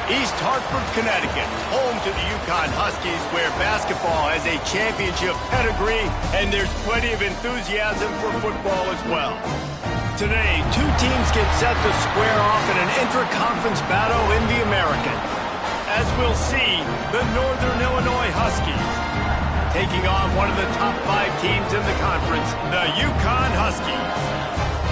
East Hartford, Connecticut, home to the UCONN Huskies, where basketball has a championship pedigree, and there's plenty of enthusiasm for football as well. Today, two teams get set to square off in an intra-conference battle in the American. As we'll see, the Northern Illinois Huskies taking on one of the top 5 teams in the conference, the UCONN Huskies.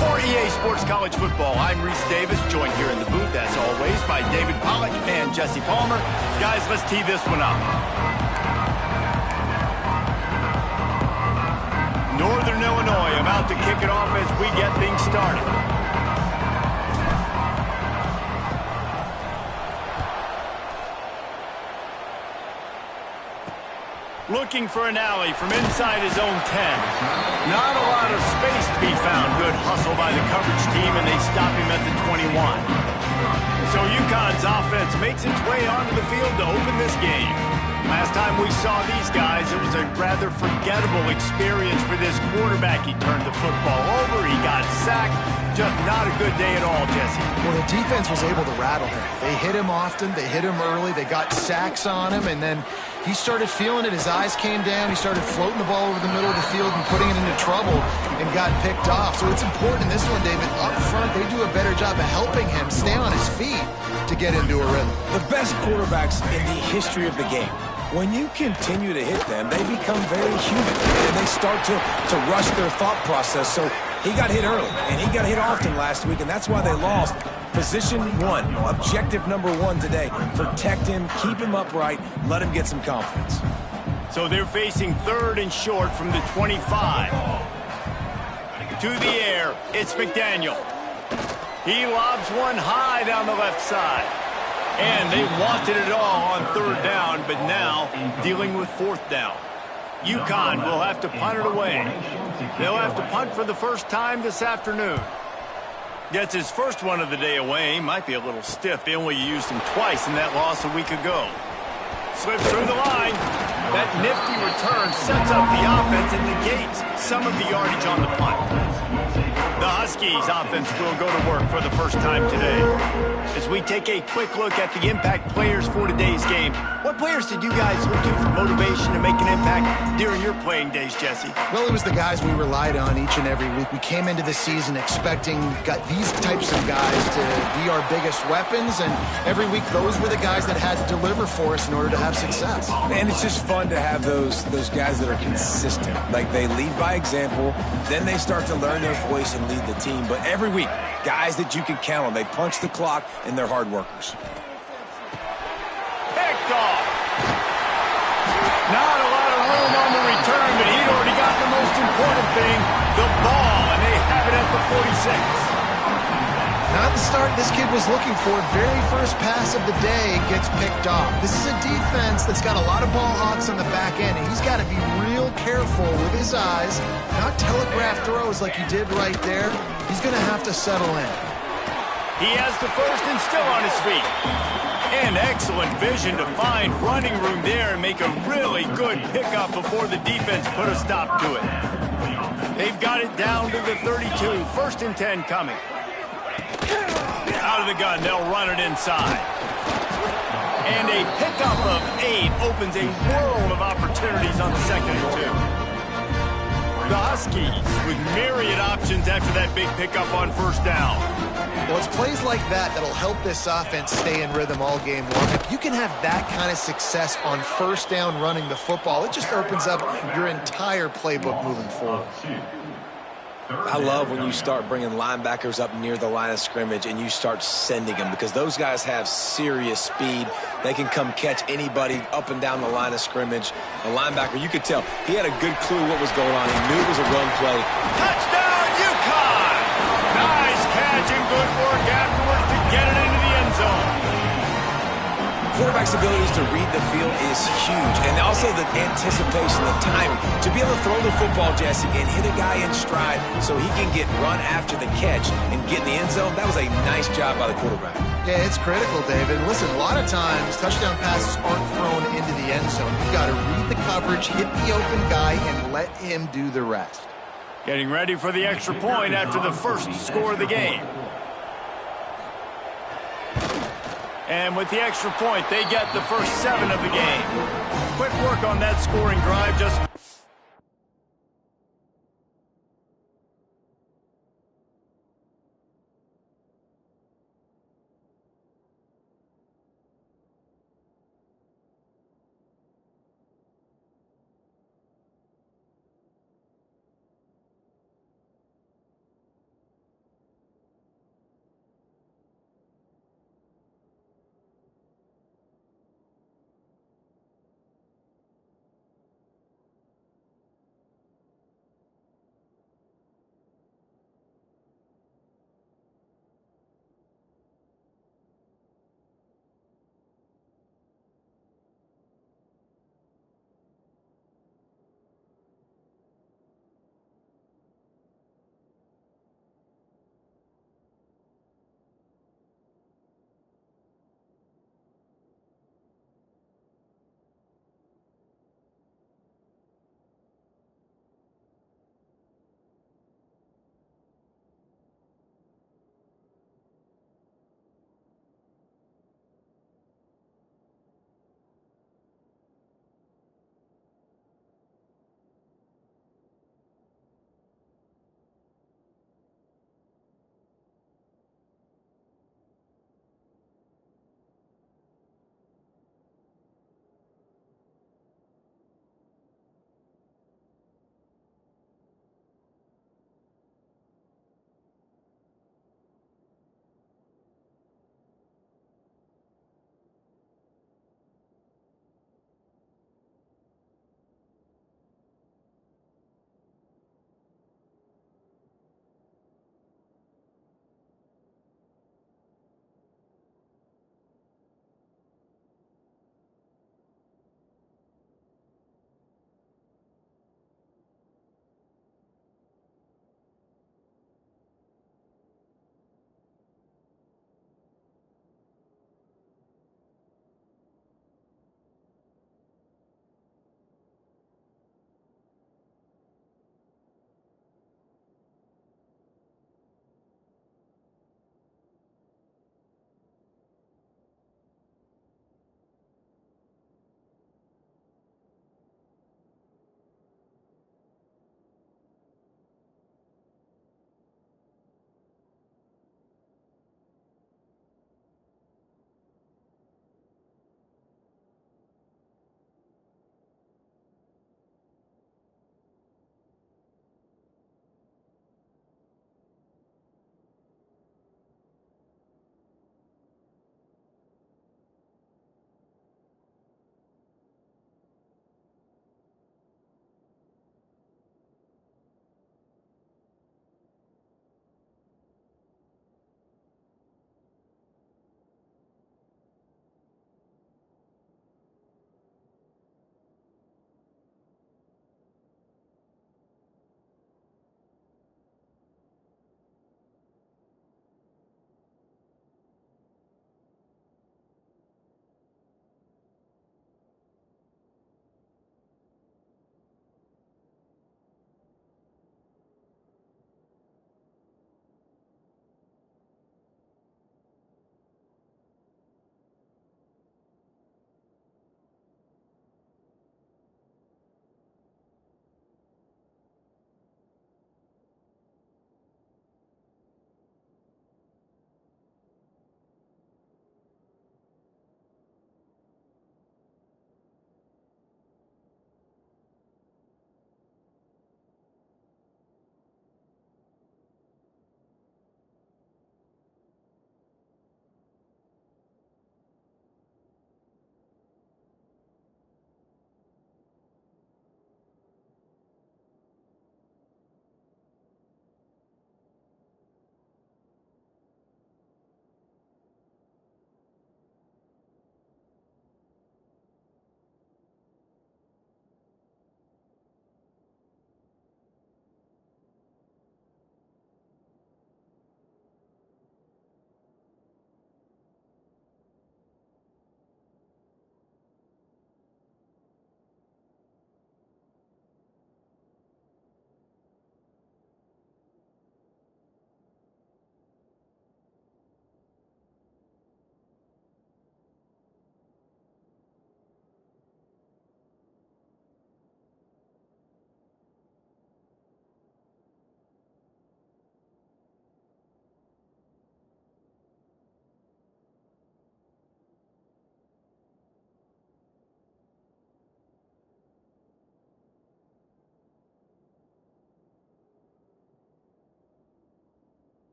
For EA Sports College Football, I'm Reese Davis, joined here in the booth, as always, by David Pollack and Jesse Palmer. Guys, let's tee this one up. Northern Illinois about to kick it off as we get things started. Looking for an alley from inside his own 10. Not a lot of space to be found. Good hustle by the coverage team, and they stop him at the 21. So UConn's offense makes its way onto the field to open this game. Last time we saw these guys, it was a rather forgettable experience for this quarterback. He turned the football over, he got sacked. Just not a good day at all, Jesse. Well, the defense was able to rattle him. They hit him often, they hit him early, they got sacks on him, and then he started feeling it. His eyes came down, he started floating the ball over the middle of the field and putting it into trouble and got picked off. So it's important in this one, David. Up front, they do a better job of helping him stay on his feet to get into a rhythm. The best quarterbacks in the history of the game, when you continue to hit them, they become very human, and they start to rush their thought process. So he got hit early, and he got hit often last week, and that's why they lost. Position 1, objective number 1 today. Protect him, keep him upright, let him get some confidence. So they're facing 3rd and short from the 25. To the air, it's McDaniel. He lobs one high down the left side. And they wanted it all on 3rd down, but now dealing with 4th down. UConn will have to punt it away. They'll have to punt for the first time this afternoon. Gets his first one of the day away. Might be a little stiff. They only used him twice in that loss a week ago. Slips through the line. That nifty return sets up the offense and negates some of the yardage on the punt. The Huskies offense will go to work for the first time today. As we take a quick look at the impact players for today's game, what players did you guys look to for motivation to make an impact during your playing days, Jesse? Well, it was the guys we relied on each and every week. We came into the season expecting these types of guys to be our biggest weapons, and every week those were the guys that had to deliver for us in order to have success. And it's just fun to have those guys that are consistent. Like, they lead by example, then they start to learn their voice and lead the team. But every week, guys that you can count on. They punch the clock, and they're hard workers. Picked off. Not a lot of room on the return, but he'd already got the most important thing, the ball, and they have it at the 46. Not the start this kid was looking for. Very first pass of the day gets picked off. This is a defense that's got a lot of ball hawks on the back end, and he's got to be real careful with his eyes, not telegraph throws like he did right there. He's going to have to settle in. He has the first and still on his feet. And excellent vision to find running room there and make a really good pickup before the defense put a stop to it. They've got it down to the 32. 1st and 10 coming. Out of the gun, they'll run it inside. And a pickup of 8 opens a world of opportunities on the 2nd and 2. The Huskies with myriad options after that big pickup on 1st down. Well, it's plays like that that'll help this offense stay in rhythm all game long. If you can have that kind of success on 1st down running the football, it just opens up your entire playbook moving forward. I love when you start bringing linebackers up near the line of scrimmage and you start sending them, because those guys have serious speed. They can come catch anybody up and down the line of scrimmage. A linebacker, you could tell, he had a good clue what was going on. He knew it was a run play. Touchdown, UConn! Nice catch and good work afterwards to get it into the end zone. Quarterback's abilities to read the field is huge, and also the anticipation, the timing. To be able to throw the football, Jesse, and hit a guy in stride so he can get run after the catch and get in the end zone, that was a nice job by the quarterback. Yeah, it's critical, David. Listen, a lot of times touchdown passes aren't thrown into the end zone. You've got to read the coverage, hit the open guy, and let him do the rest. Getting ready for the extra point after the first score of the game. And with the extra point, they get the first 7 of the game. Quick work on that scoring drive. Just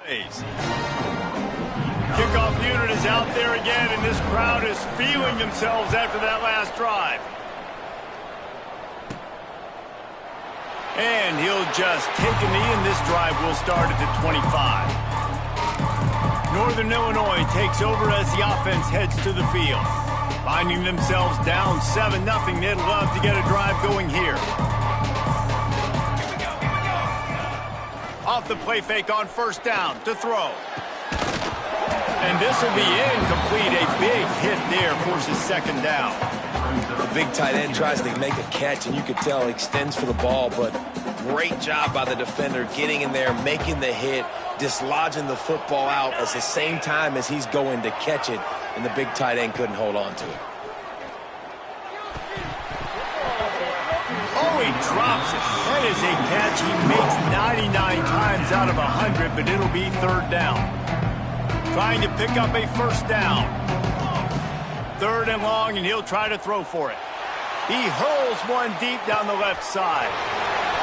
Kickoff unit is out there again, and this crowd is feeling themselves after that last drive. And he'll just take a knee, and this drive will start at the 25. Northern Illinois takes over as the offense heads to the field. Finding themselves down 7-0, they'd love to get a drive going here. Off the play fake on first down to throw. And this will be incomplete. A big hit there forces second down. The big tight end tries to make a catch, and you could tell he extends for the ball, but great job by the defender getting in there, making the hit, dislodging the football out at the same time as he's going to catch it, and the big tight end couldn't hold on to it. Oh, he drops it. That is a catch he makes 99 times out of 100, but it'll be third down. Trying to pick up a first down. Third and long, and he'll try to throw for it. He hurls one deep down the left side.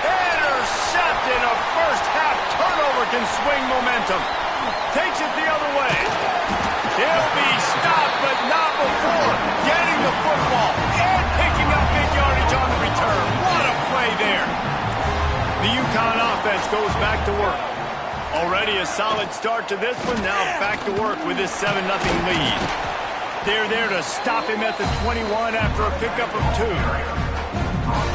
Intercepted. A first-half turnover can swing momentum. Takes it the other way. He'll be stopped, but not before getting the football and picking up big yardage on the return. What a play there. The UConn offense goes back to work. Already a solid start to this one. Now back to work with this 7-0 lead. They're there to stop him at the 21 after a pickup of 2.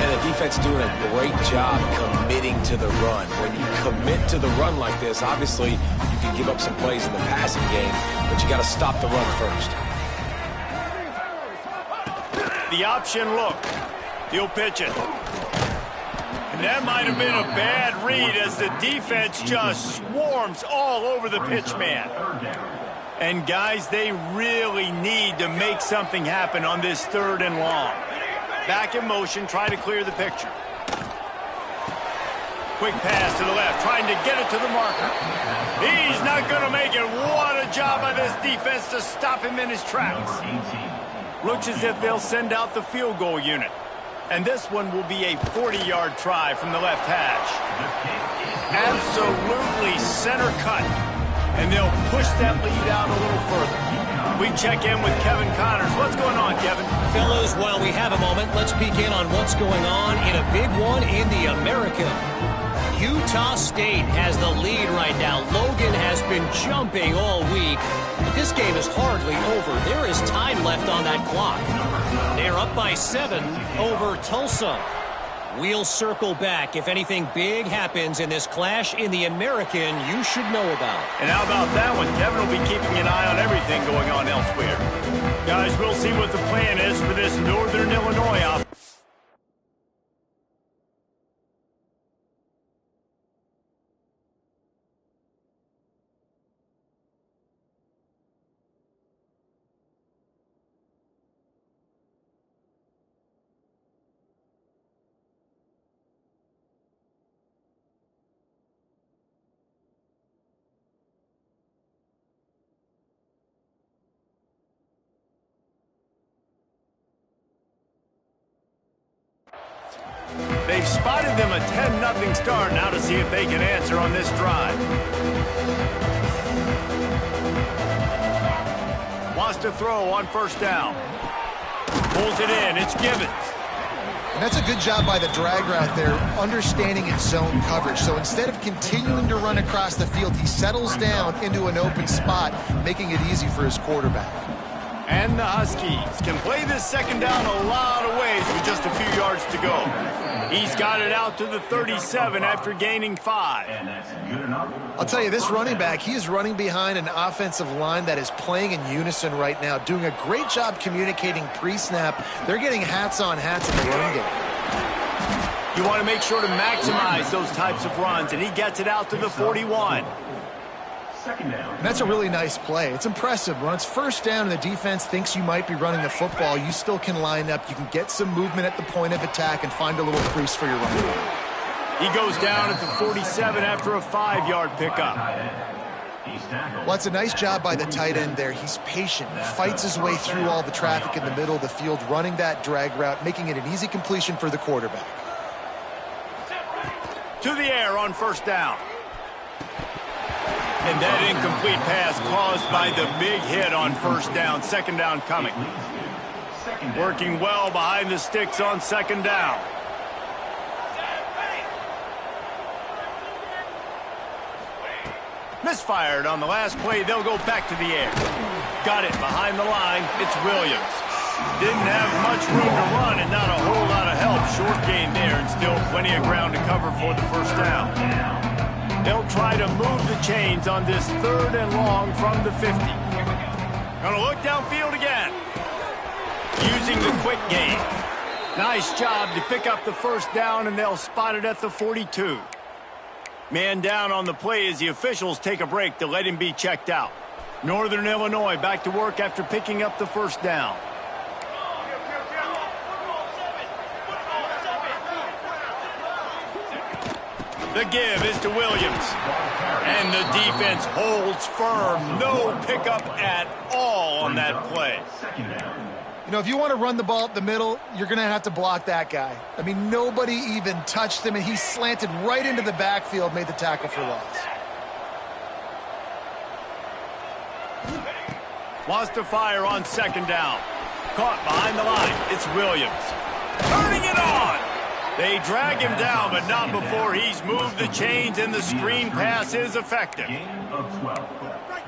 And the defense doing a great job committing to the run. When you commit to the run like this, obviously you can give up some plays in the passing game, but you got to stop the run first. The option look. He'll pitch it. And that might have been a bad read as the defense just swarms all over the pitch man. And guys, they really need to make something happen on this third and long. Back in motion, try to clear the picture. Quick pass to the left, trying to get it to the marker. He's not going to make it. What a job by this defense to stop him in his tracks. Looks as if they'll send out the field goal unit. And this one will be a 40-yard try from the left hash. Absolutely center cut. And they'll push that lead out a little further. We check in with Kevin Connors. What's going on, Kevin? Fellows, while we have a moment, let's peek in on what's going on in a big one in the American. Utah State has the lead right now. Logan has been jumping all week, but this game is hardly over. There is time left on that clock. They're up by 7 over Tulsa. We'll circle back. If anything big happens in this clash in the American, you should know about. And how about that one? Kevin will be keeping an eye on everything going on elsewhere. Guys, we'll see what the plan is for this Northern Illinois offense. They've spotted them a 10-0 start. Now to see if they can answer on this drive. Wants to throw on first down. Pulls it in. It's Gibbons. And that's a good job by the drag route there, understanding its zone coverage. So instead of continuing to run across the field, he settles down into an open spot, making it easy for his quarterback. And the Huskies can play this second down a lot of ways with just a few yards to go. He's got it out to the 37 after gaining 5. I'll tell you, this running back, he is running behind an offensive line that is playing in unison right now, doing a great job communicating pre-snap. They're getting hats on hats in the run game. You want to make sure to maximize those types of runs, and he gets it out to the 41. And that's a really nice play. It's impressive. When it's first down and the defense thinks you might be running the football, you still can line up. You can get some movement at the point of attack and find a little crease for your running back. He goes down at the 47 after a 5-yard pickup. Well, it's a nice job by the tight end there. He's patient, fights his way through all the traffic in the middle of the field, running that drag route, making it an easy completion for the quarterback. To the air on first down. And that incomplete pass caused by the big hit on first down. Second down coming. Working well behind the sticks on second down. Misfired on the last play. They'll go back to the air. Got it behind the line. It's Williams. Didn't have much room to run and not a whole lot of help. Short gain there and still plenty of ground to cover for the first down. They'll try to move the chains on this third and long from the 50. Gonna look downfield again. Using the quick game. Nice job to pick up the first down, and they'll spot it at the 42. Man down on the play as the officials take a break to let him be checked out. Northern Illinois back to work after picking up the first down. The give is to Williams. And the defense holds firm. No pickup at all on that play. You know, if you want to run the ball up the middle, you're going to have to block that guy. I mean, nobody even touched him, and he slanted right into the backfield, made the tackle for loss. Wants to fire on second down. Caught behind the line. It's Williams. Turning it on. They drag him down, but not before he's moved the chains, and the screen pass is effective.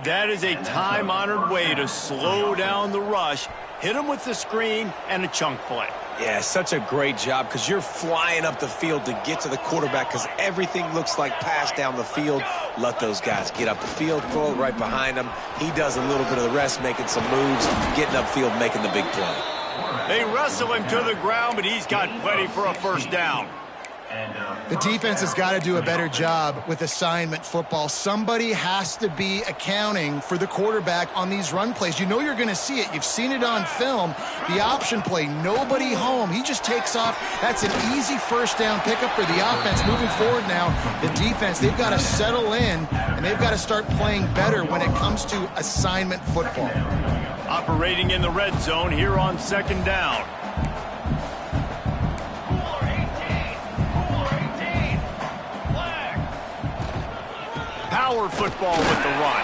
That is a time-honored way to slow down the rush. Hit him with the screen and a chunk play. Yeah, such a great job because you're flying up the field to get to the quarterback because everything looks like pass down the field. Let those guys get up the field, throw it right behind him. He does a little bit of the rest, making some moves, getting upfield, making the big play. They wrestle him to the ground, but he's got plenty for a first down. The defense has got to do a better job with assignment football. Somebody has to be accounting for the quarterback on these run plays. You know you're going to see it. You've seen it on film. The option play, nobody home. He just takes off. That's an easy first down pickup for the offense. Moving forward now, the defense, they've got to settle in, and they've got to start playing better when it comes to assignment football. Operating in the red zone here on second down. Power football with the run.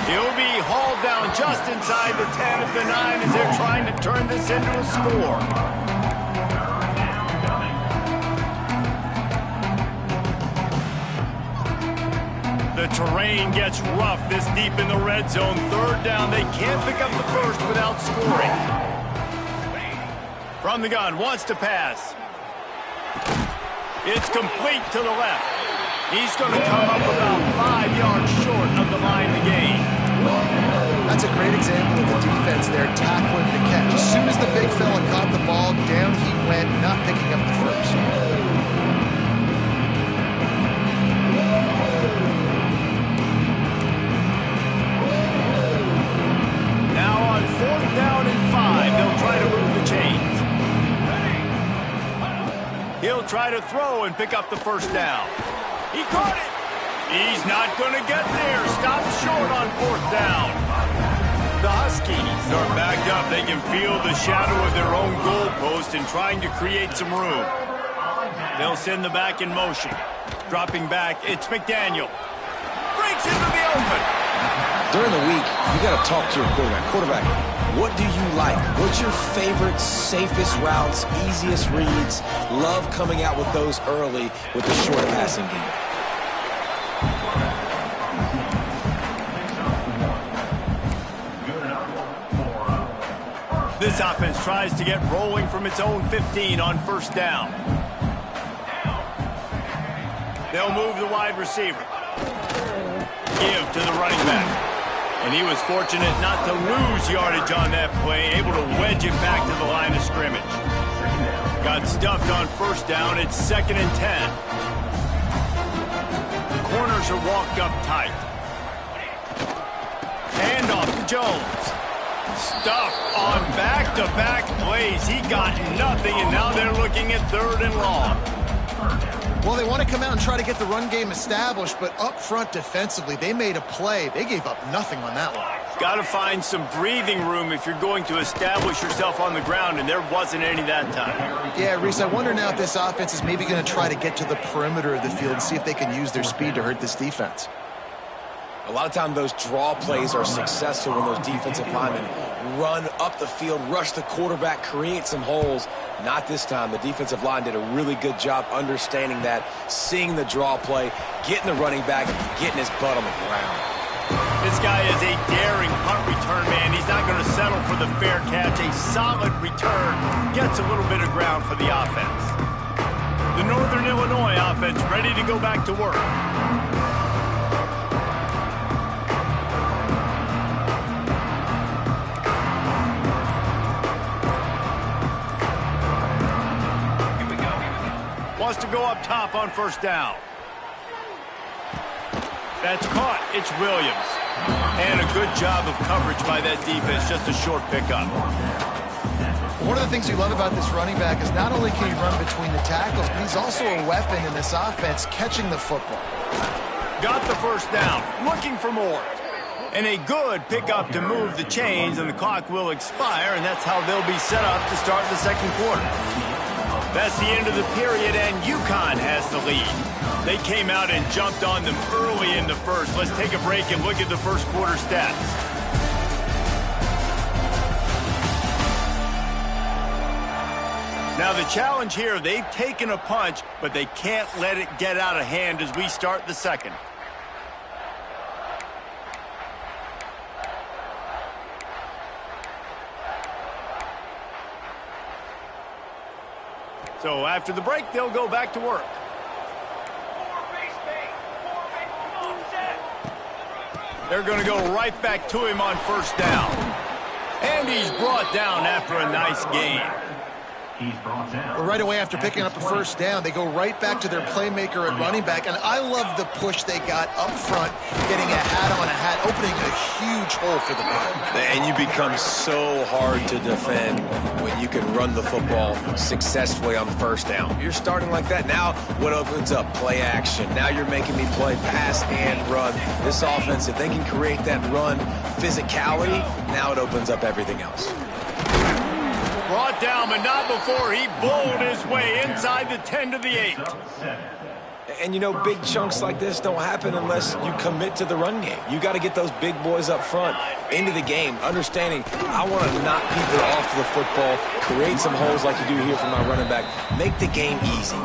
He'll be hauled down just inside the 10 at the 9 as they're trying to turn this into a score. The terrain gets rough this deep in the red zone. Third down, they can't pick up the first without scoring. From the gun, wants to pass. It's complete to the left. He's going to come up about 5 yards short of the line to gain. That's a great example of the defense there, tackling the catch. As soon as the big fella caught the ball, down he went, not picking up the first. Now on fourth down and 5, they'll try to move the chains. He'll try to throw and pick up the first down. He caught it. He's not going to get there. Stop short on fourth down. The Huskies are backed up. They can feel the shadow of their own goalpost and trying to create some room. They'll send the back in motion. Dropping back, it's McDaniel. Breaks into the open. During the week, you got to talk to your quarterback. Quarterback, what do you like? What's your favorite, safest routes, easiest reads? Love coming out with those early with the short passing game. This offense tries to get rolling from its own 15 on first down. They'll move the wide receiver. Give to the running back. And he was fortunate not to lose yardage on that play, able to wedge it back to the line of scrimmage. Got stuffed on first down. It's 2nd and 10. The corners are walked up tight. Handoff to Jones. Stuffed on back-to-back plays. He got nothing, and now they're looking at 3rd and long. Well, they want to come out and try to get the run game established, but up front defensively, they made a play. They gave up nothing on that one. Got to find some breathing room if you're going to establish yourself on the ground, and there wasn't any that time. Yeah, Reese, I wonder now if this offense is maybe going to try to get to the perimeter of the field and see if they can use their speed to hurt this defense. A lot of times those draw plays are successful when those defensive linemen run up the field, rush the quarterback, create some holes. Not this time. The defensive line did a really good job understanding that, seeing the draw play, getting the running back, getting his butt on the ground. This guy is a daring punt return man. He's not going to settle for the fair catch. A solid return gets a little bit of ground for the offense. The Northern Illinois offense ready to go back to work. Wants to go up top on first down. That's caught. It's Williams. And a good job of coverage by that defense. Just a short pickup. One of the things you love about this running back is not only can he run between the tackles, but he's also a weapon in this offense catching the football. Got the first down. Looking for more. And a good pickup to move the chains, and the clock will expire, and that's how they'll be set up to start the second quarter. That's the end of the period, and UConn has the lead. They came out and jumped on them early in the first. Let's take a break and look at the first quarter stats. Now the challenge here, they've taken a punch, but they can't let it get out of hand as we start the second. So after the break, they'll go back to work. They're going to go right back to him on first down. And he's brought down after a nice gain. Well, right away after picking up a first down, they go right back to their playmaker at running back. And I love the push they got up front, getting a hat on a hat, opening a huge hole for the ball. And you become so hard to defend when you can run the football successfully on first down. You're starting like that. Now what opens up? Play action. Now you're making me play pass and run. This offense, if they can create that run physicality, now it opens up everything else. Brought down, but not before he bowled his way inside the 10 to the 8. And, you know, big chunks like this don't happen unless you commit to the run game. You got to get those big boys up front into the game, understanding I want to knock people off the football, create some holes like you do here for my running back, make the game easy.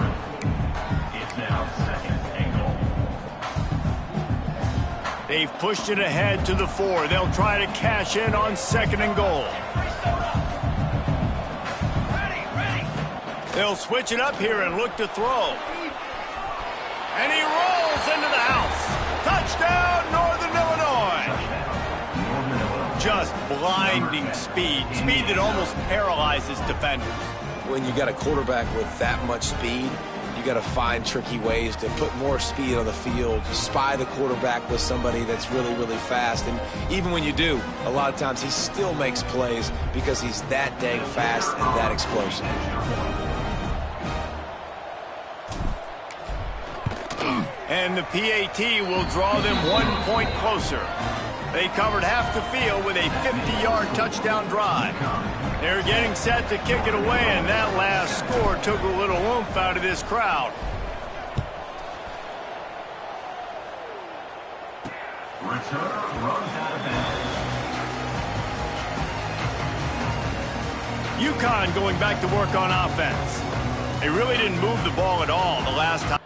They've pushed it ahead to the 4. They'll try to cash in on second and goal. They'll switch it up here and look to throw. And he rolls into the house. Touchdown, Northern Illinois. Just blinding speed. Speed that almost paralyzes defenders. When you got a quarterback with that much speed, you got to find tricky ways to put more speed on the field, spy the quarterback with somebody that's really, really fast. And even when you do, a lot of times he still makes plays because he's that dang fast and that explosive. And the PAT will draw them 1 point closer. They covered half the field with a 50-yard touchdown drive. They're getting set to kick it away, and that last score took a little oomph out of this crowd. UConn going back to work on offense. They really didn't move the ball at all the last time.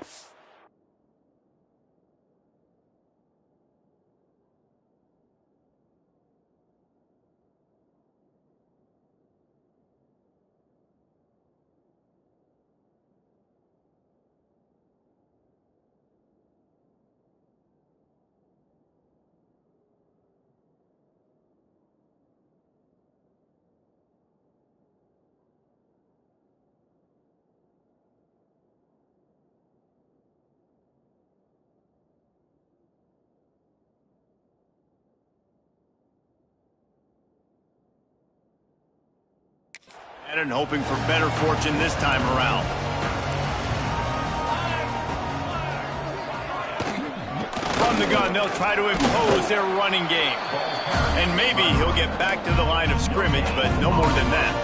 And hoping for better fortune this time around. From the gun, they'll try to impose their running game. And maybe he'll get back to the line of scrimmage, but no more than that.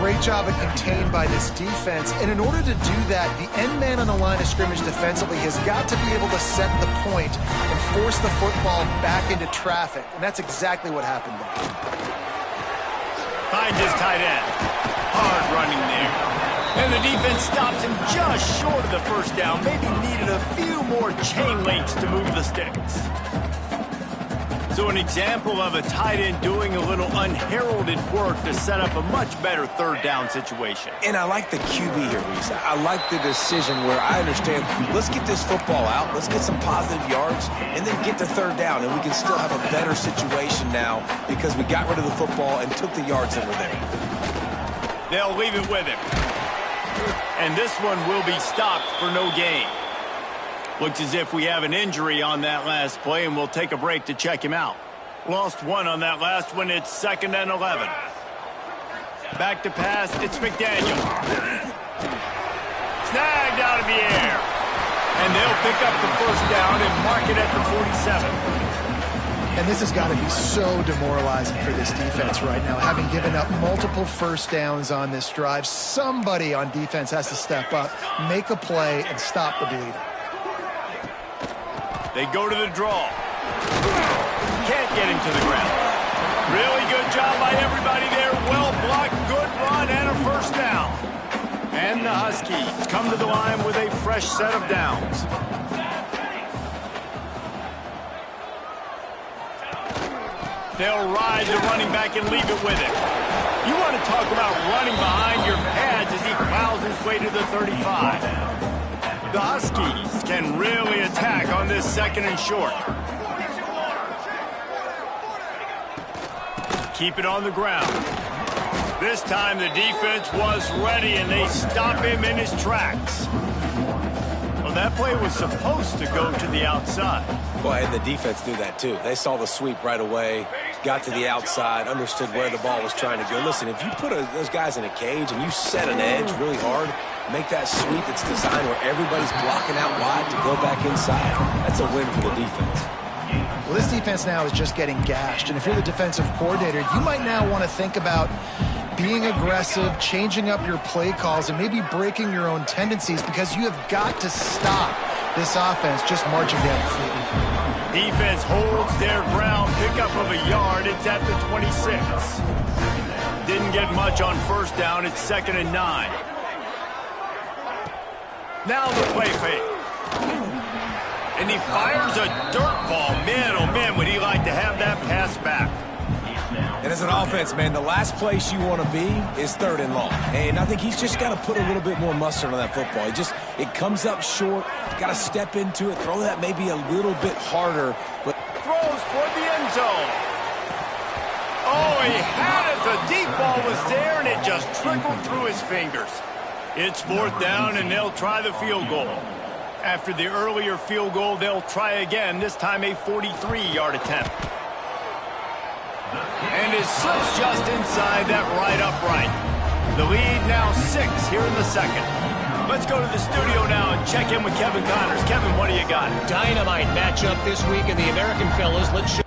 great job of contained by this defense. And in order to do that, the end man on the line of scrimmage defensively has got to be able to set the point and force the football back into traffic. And that's exactly what happened there. Finds his tight end. Hard running there. And the defense stops him just short of the first down. Maybe needed a few more chain links to move the sticks. So an example of a tight end doing a little unheralded work to set up a much better third down situation. And I like the QB here, Reese. I like the decision where I understand, let's get this football out, let's get some positive yards, and then get to third down, and we can still have a better situation now because we got rid of the football and took the yards that were there. They'll leave it with him. And this one will be stopped for no gain. Looks as if we have an injury on that last play, and we'll take a break to check him out. Lost one on that last one. It's 2nd and 11. Back to pass. It's McDaniel. Snagged out of the air. And they'll pick up the first down and mark it at the 47. And this has got to be so demoralizing for this defense right now. Having given up multiple first downs on this drive, somebody on defense has to step up, make a play, and stop the bleeding. They go to the draw. Can't get him to the ground. Really good job by everybody there. Well blocked, good run, and a first down. And the Huskies come to the line with a fresh set of downs. They'll ride the running back and leave it with him. You want to talk about running behind your pads as he plows his way to the 35. The Huskies can really attack on this 2nd and short. Keep it on the ground. This time the defense was ready and they stop him in his tracks. Well, that play was supposed to go to the outside. Well, and the defense knew that too. They saw the sweep right away, got to the outside, understood where the ball was trying to go. Listen, if you put those guys in a cage and you set an edge really hard, make that sweep that's designed where everybody's blocking out wide to go back inside, that's a win for the defense. Well, this defense now is just getting gashed. And if you're the defensive coordinator, you might now want to think about being aggressive, changing up your play calls, and maybe breaking your own tendencies because you have got to stop this offense just marching down the field. Defense holds their ground, pickup of a yard. It's at the 26. Didn't get much on first down. It's 2nd and 9. Now the play fake. And he fires a dirt ball. Man, oh man, would he like to have that pass back. And as an offense, man, the last place you want to be is 3rd and long. And I think he's just got to put a little bit more mustard on that football. It comes up short. Got to step into it, throw that maybe a little bit harder. But throws toward the end zone. Oh, he had it. The deep ball was there, and it just trickled through his fingers. It's 4th down, and they'll try the field goal. After the earlier field goal, they'll try again, this time a 43-yard attempt. And it slips just inside that right upright. The lead now 6 here in the 2nd. Let's go to the studio now and check in with Kevin Connors. Kevin, what do you got? Dynamite matchup this week in the American Fellas. Let's show.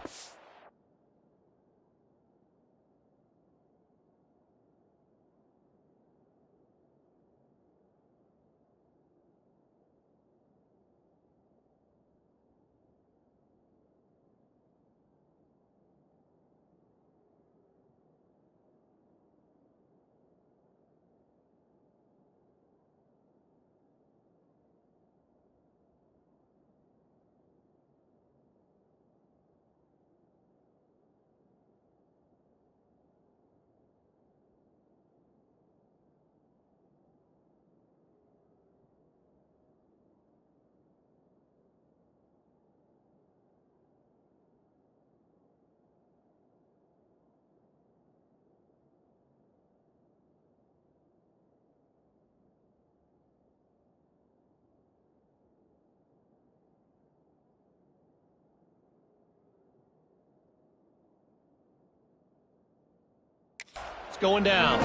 Going down.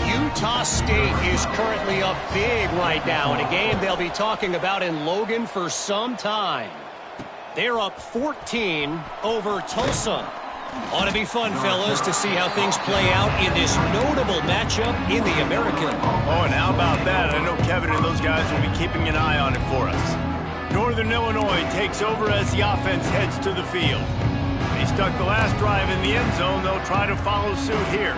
Utah State is currently up big right now in a game they'll be talking about in Logan for some time. They're up 14 over Tulsa. Ought to be fun, fellas, to see how things play out in this notable matchup in the American. Oh, and how about that? I know Kevin and those guys will be keeping an eye on it for us. Northern Illinois takes over as the offense heads to the field. They stuck the last drive in the end zone. They'll try to follow suit here.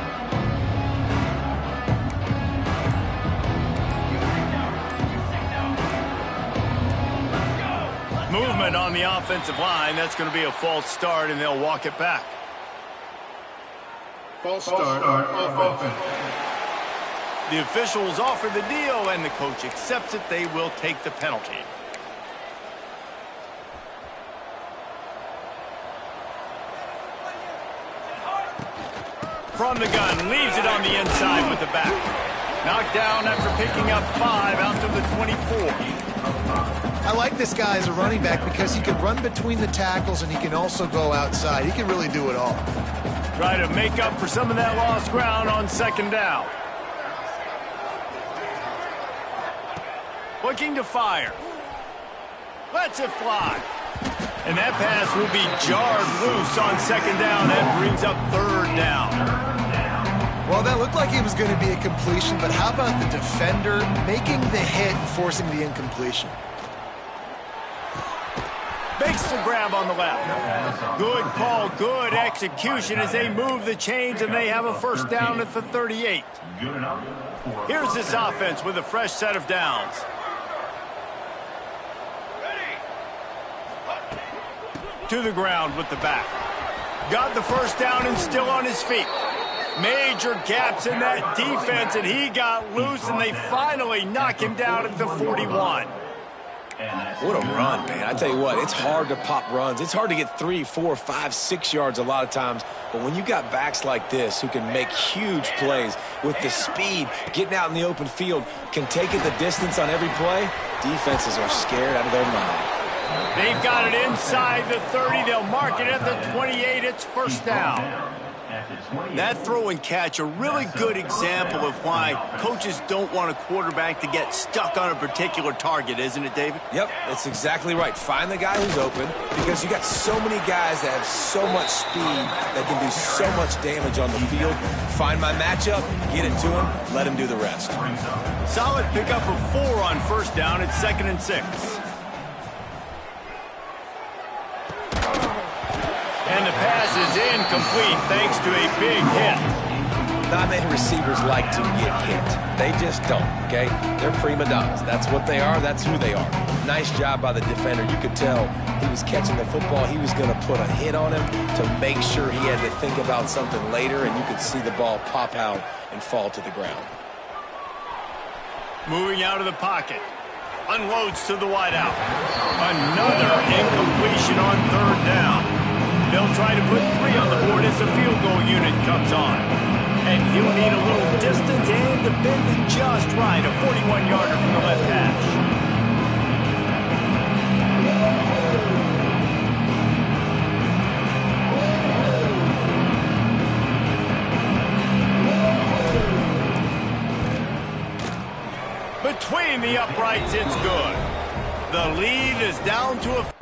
Movement on the offensive line. That's going to be a false start, and they'll walk it back. False start on offense. The officials offer the deal, and the coach accepts it. They will take the penalty. From the gun, leaves it on the inside with the back. Knocked down after picking up 5 out to the 24. I like this guy as a running back because he can run between the tackles and he can also go outside. He can really do it all. Try to make up for some of that lost ground on second down. Looking to fire. Lets it fly. And that pass will be jarred loose on second down. That brings up third down. Well, that looked like it was going to be a completion, but how about the defender making the hit and forcing the incompletion? Makes the grab on the left. Good call, good execution as they move the chains and they have a first down at the 38. Here's this offense with a fresh set of downs. To the ground with the back. Got the first down and still on his feet. Major gaps in that defense, and he got loose, and they finally knock him down at the 41. What a run, man. I tell you what, it's hard to pop runs. It's hard to get 3, 4, 5, 6 yards a lot of times. But when you got backs like this who can make huge plays with the speed, getting out in the open field, can take it the distance on every play, defenses are scared out of their mind. They've got it inside the 30. They'll mark it at the 28. It's first down. That throw and catch, a really good example of why coaches don't want a quarterback to get stuck on a particular target, isn't it, David? Yep, that's exactly right. Find the guy who's open because you got so many guys that have so much speed that can do so much damage on the field. Find my matchup, get it to him, let him do the rest. Solid pickup of 4 on first down. It's 2nd and 6. And the pass is incomplete thanks to a big hit. Not many receivers like to get hit. They just don't, okay? They're prima donnas. That's what they are. That's who they are. Nice job by the defender. You could tell he was catching the football. He was going to put a hit on him to make sure he had to think about something later, and you could see the ball pop out and fall to the ground. Moving out of the pocket. Unloads to the wideout. Another incompletion on third down. They'll try to put 3 on the board as the field goal unit comes on. And he'll need a little distance and to bend it just right. A 41-yarder from the left hash. Between the uprights, it's good. The lead is down to a...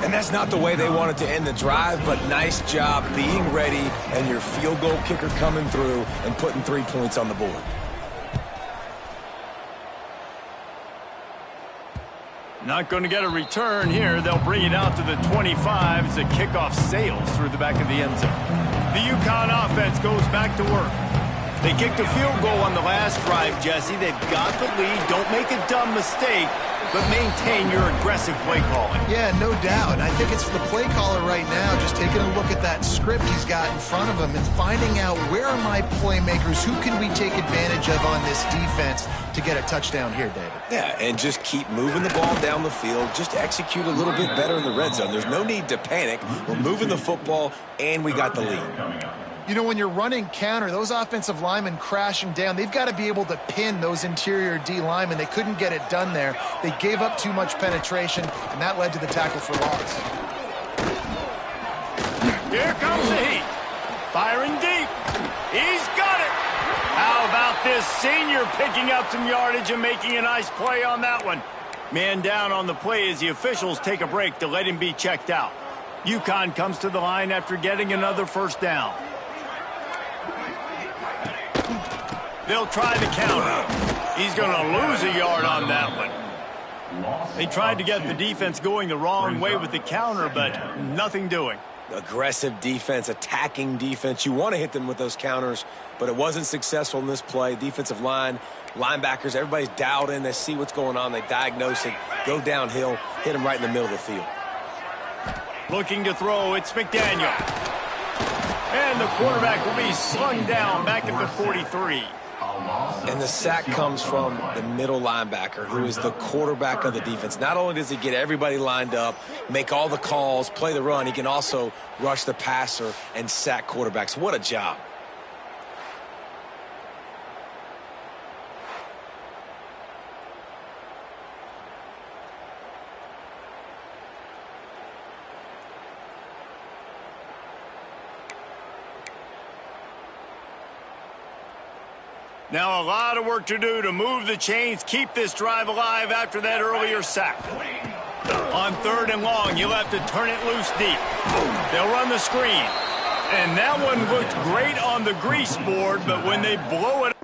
And that's not the way they wanted to end the drive, but nice job being ready and your field goal kicker coming through and putting 3 points on the board. Not going to get a return here. They'll bring it out to the 25 as the kickoff sails through the back of the end zone. The UConn offense goes back to work. They kicked a field goal on the last drive, Jesse. They've got the lead. Don't make a dumb mistake, but maintain your aggressive play calling. Yeah, no doubt. I think it's the play caller right now just taking a look at that script he's got in front of him and finding out where are my playmakers, who can we take advantage of on this defense to get a touchdown here, David. Yeah, and just keep moving the ball down the field. Just execute a little bit better in the red zone. There's no need to panic. We're moving the football, and we got the lead. You know, when you're running counter, those offensive linemen crashing down, they've got to be able to pin those interior D linemen. They couldn't get it done there. They gave up too much penetration, and that led to the tackle for loss. Here comes the heat. Firing deep. He's got it. How about this senior picking up some yardage and making a nice play on that one? Man down on the play as the officials take a break to let him be checked out. UConn comes to the line after getting another first down. They'll try the counter. He's going to lose a yard on that one. They tried to get the defense going the wrong way with the counter, but nothing doing. Aggressive defense, attacking defense. You want to hit them with those counters, but it wasn't successful in this play. Defensive line, linebackers, everybody's dialed in. They see what's going on. They diagnose it, go downhill, hit them right in the middle of the field. Looking to throw, it's McDaniel. And the quarterback will be slung down back at the 43. And the sack comes from the middle linebacker, who is the quarterback of the defense. Not only does he get everybody lined up, make all the calls, play the run, he can also rush the passer and sack quarterbacks. What a job. Now a lot of work to do to move the chains, keep this drive alive after that earlier sack. On 3rd and long, you'll have to turn it loose deep. They'll run the screen. And that one looked great on the grease board, but when they blow it...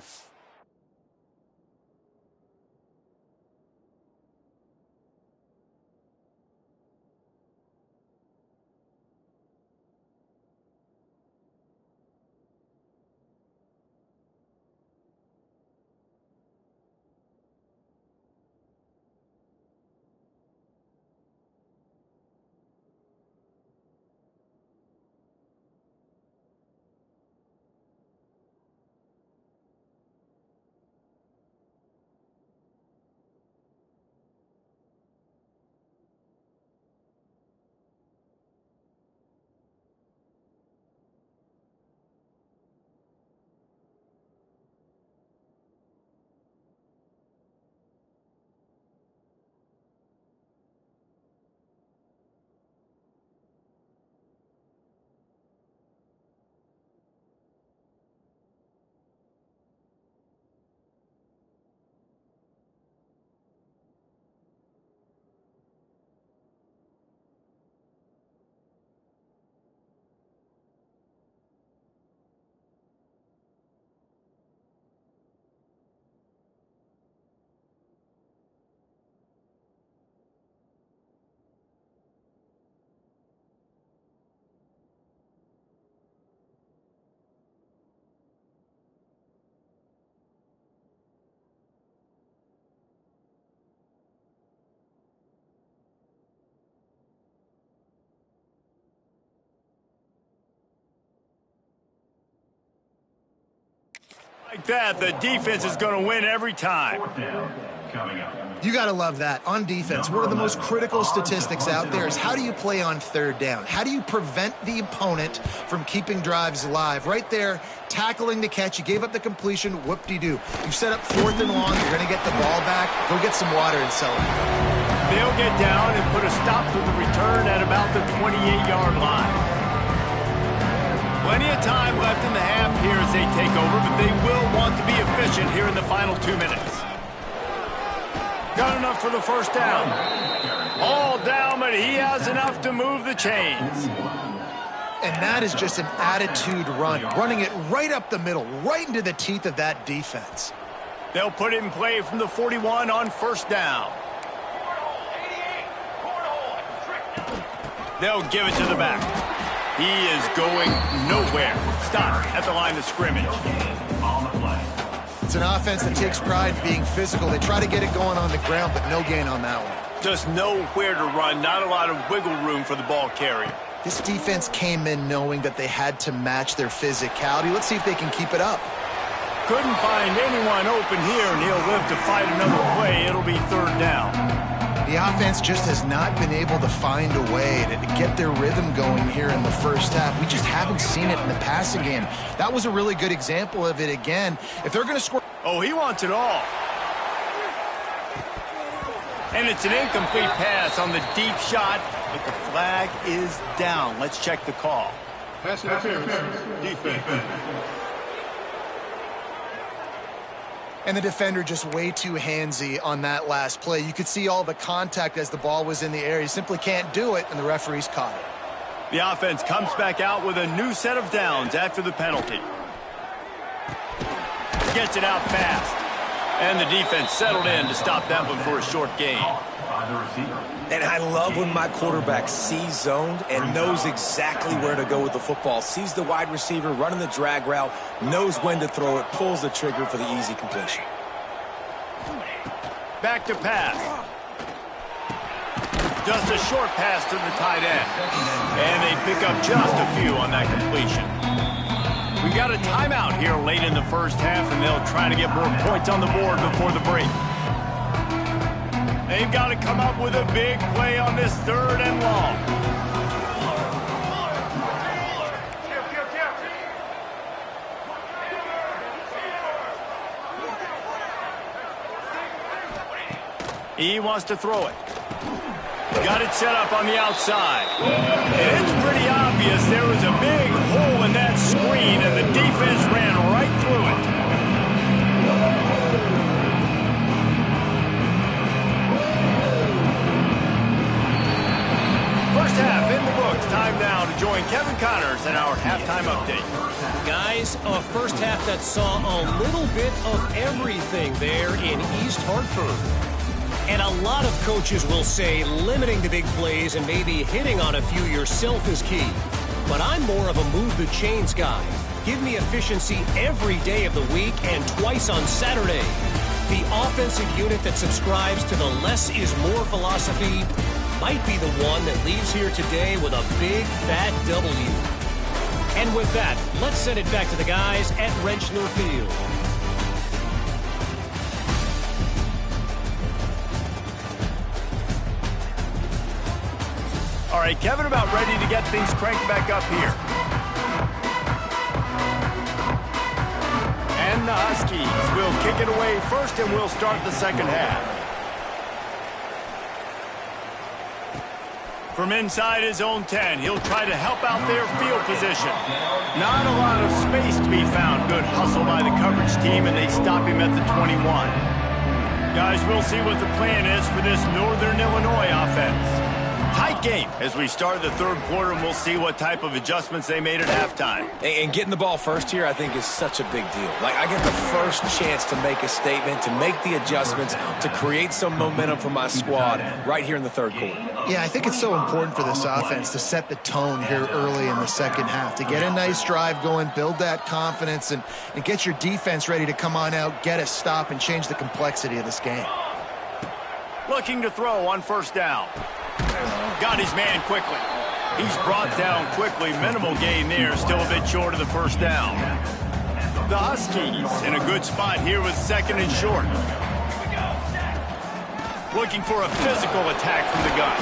Like that, the defense is going to win every time. You got to love that. On defense, one of the most critical statistics out there is how do you play on 3rd down? How do you prevent the opponent from keeping drives alive? Right there, tackling the catch. You gave up the completion. Whoop-de-doo. You set up 4th and long. You're going to get the ball back. Go get some water and celebrate. They'll get down and put a stop to the return at about the 28-yard line. Plenty of time left in the half here as they take over, but they will want to be efficient here in the final 2 minutes. Got enough for the first down. All down, but he has enough to move the chains. And that is just an attitude run, running it right up the middle, right into the teeth of that defense. They'll put it in play from the 41 on first down. They'll give it to the back. He is going nowhere. Stop at the line of scrimmage. It's an offense that takes pride in being physical. They try to get it going on the ground, but no gain on that one. Just nowhere to run. Not a lot of wiggle room for the ball carrier. This defense came in knowing that they had to match their physicality. Let's see if they can keep it up. Couldn't find anyone open here, and he'll live to fight another play. It'll be third down. The offense just has not been able to find a way to get their rhythm going here in the first half. We just haven't seen it in the passing game. That was a really good example of it again. If they're going to score... Oh, he wants it all. And it's an incomplete pass on the deep shot, but the flag is down. Let's check the call. Pass interference. Defense. And the defender just way too handsy on that last play. You could see all the contact as the ball was in the air. He simply can't do it, and the referee's caught it. The offense comes back out with a new set of downs after the penalty. Gets it out fast. And the defense settled in to stop that one for a short gain. And I love when my quarterback sees zoned and knows exactly where to go with the football. Sees the wide receiver running the drag route, knows when to throw it, pulls the trigger for the easy completion. Back to pass. Just a short pass to the tight end. And they pick up just a few on that completion. We got a timeout here late in the first half, and they'll try to get more points on the board before the break. They've got to come up with a big play on this third and long. He wants to throw it. Got it set up on the outside. And it's pretty obvious there was a big hole in that screen, and the defense ran right through it. First half in the books. Time now to join Kevin Connors in our halftime update. Guys, a first half that saw a little bit of everything there in East Hartford. And a lot of coaches will say limiting the big plays and maybe hitting on a few yourself is key. But I'm more of a move the chains guy. Give me efficiency every day of the week and twice on Saturday. The offensive unit that subscribes to the less is more philosophy might be the one that leaves here today with a big fat W. And with that, let's send it back to the guys at Rentschler Field. All right, Kevin, about ready to get things cranked back up here. And the Huskies will kick it away first, and we'll start the second half. From inside his own 10, he'll try to help out their field position. Not a lot of space to be found. Good hustle by the coverage team, and they stop him at the 21. Guys, we'll see what the plan is for this Northern Illinois offense. Tight game as we start the third quarter, and we'll see what type of adjustments they made at halftime. And getting the ball first here, I think, is such a big deal. Like, I get the first chance to make a statement, to make the adjustments, to create some momentum for my squad right here in the third quarter. Yeah, I think it's so important for this offense to set the tone here early in the second half, to get a nice drive going, build that confidence, and get your defense ready to come on out, get a stop, and change the complexity of this game. Looking to throw on first down. Got his man quickly. He's brought down quickly. Minimal gain there. Still a bit short of the first down. The Huskies in a good spot here with second and short. Looking for a physical attack from the gun.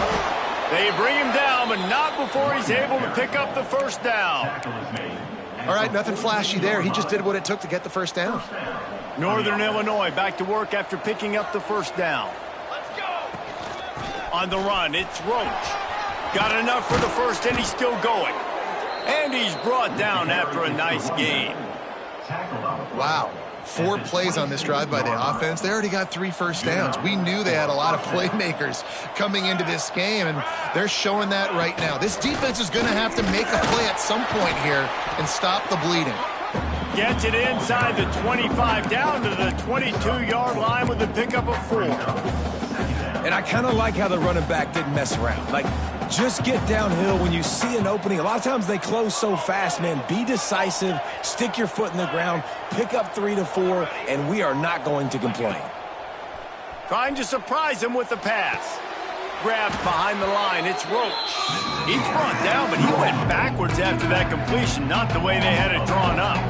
They bring him down, but not before he's able to pick up the first down. All right, nothing flashy there. He just did what it took to get the first down. Northern Illinois back to work after picking up the first down. On the run, it's Roach. Got enough for the first, and he's still going. And he's brought down after a nice gain. Wow. 4 plays on this drive by the offense. They already got 3 first downs. We knew they had a lot of playmakers coming into this game, and they're showing that right now. This defense is going to have to make a play at some point here and stop the bleeding. Gets it inside the 25, down to the 22-yard line with a pickup of 4. And I kind of like how the running back didn't mess around. Like, just get downhill when you see an opening. A lot of times they close so fast, man. Be decisive, stick your foot in the ground, pick up 3 to 4, and we are not going to complain. Trying to surprise him with the pass. Grabbed behind the line, it's Roach. He's brought down, but he went backwards after that completion, not the way they had it drawn up.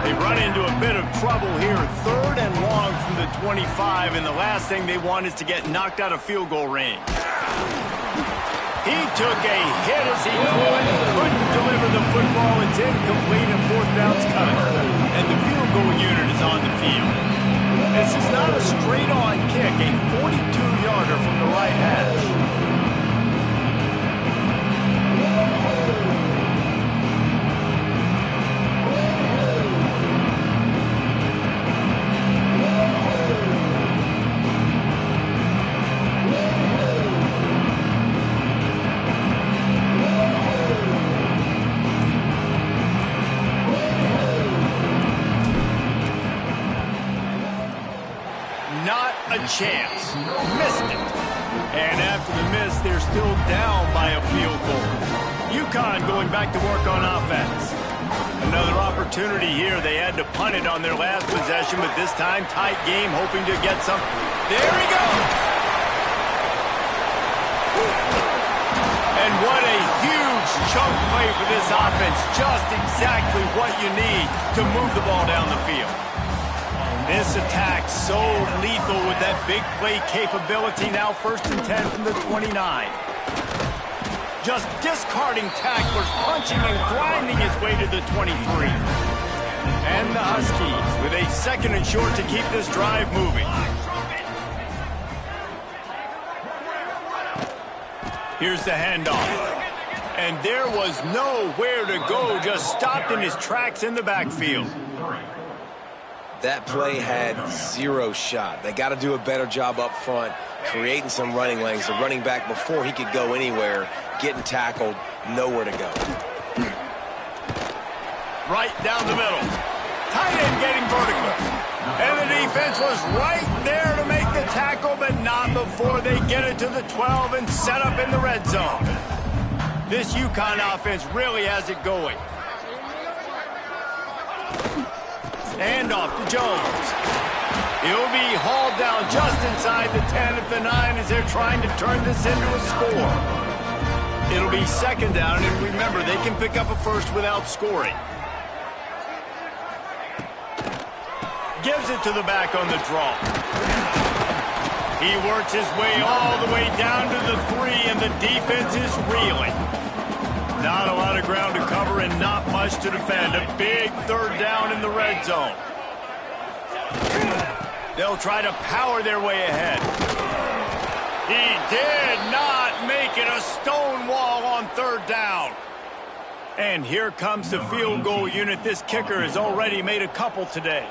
They run into a bit of trouble here, 3rd and long from the 25, and the last thing they want is to get knocked out of field goal range. He took a hit as he threw it, couldn't deliver the football. It's incomplete and 4th down's coming. And the field goal unit is on the field. This is not a straight-on kick, a 42-yarder from the right hash. Chance. Missed it. And after the miss, they're still down by a field goal. UConn going back to work on offense. Another opportunity here. They had to punt it on their last possession, but this time tight game, hoping to get some. There he goes! And what a huge chunk play for this offense. Just exactly what you need to move the ball down the field. This attack so lethal with that big play capability. Now 1st and 10 from the 29. Just discarding tacklers, punching and grinding his way to the 23. And the Huskies with a 2nd and short to keep this drive moving. Here's the handoff. And there was nowhere to go, just stopped in his tracks in the backfield. That play had 0 shot. They got to do a better job up front, creating some running lanes. The running back, before he could go anywhere, getting tackled, nowhere to go. Right down the middle. Tight end getting vertical. And the defense was right there to make the tackle, but not before they get it to the 12 and set up in the red zone. This UConn offense really has it going. Hand off to Jones. He'll be hauled down just inside the 10 at the 9 as they're trying to turn this into a score. It'll be 2nd down, and remember, they can pick up a first without scoring. Gives it to the back on the draw. He works his way all the way down to the 3, and the defense is reeling. Not a lot of ground to cover and not much to defend. A big 3rd down in the red zone. They'll try to power their way ahead. He did not make it, a stone wall on 3rd down. And here comes the field goal unit. This kicker has already made a couple today.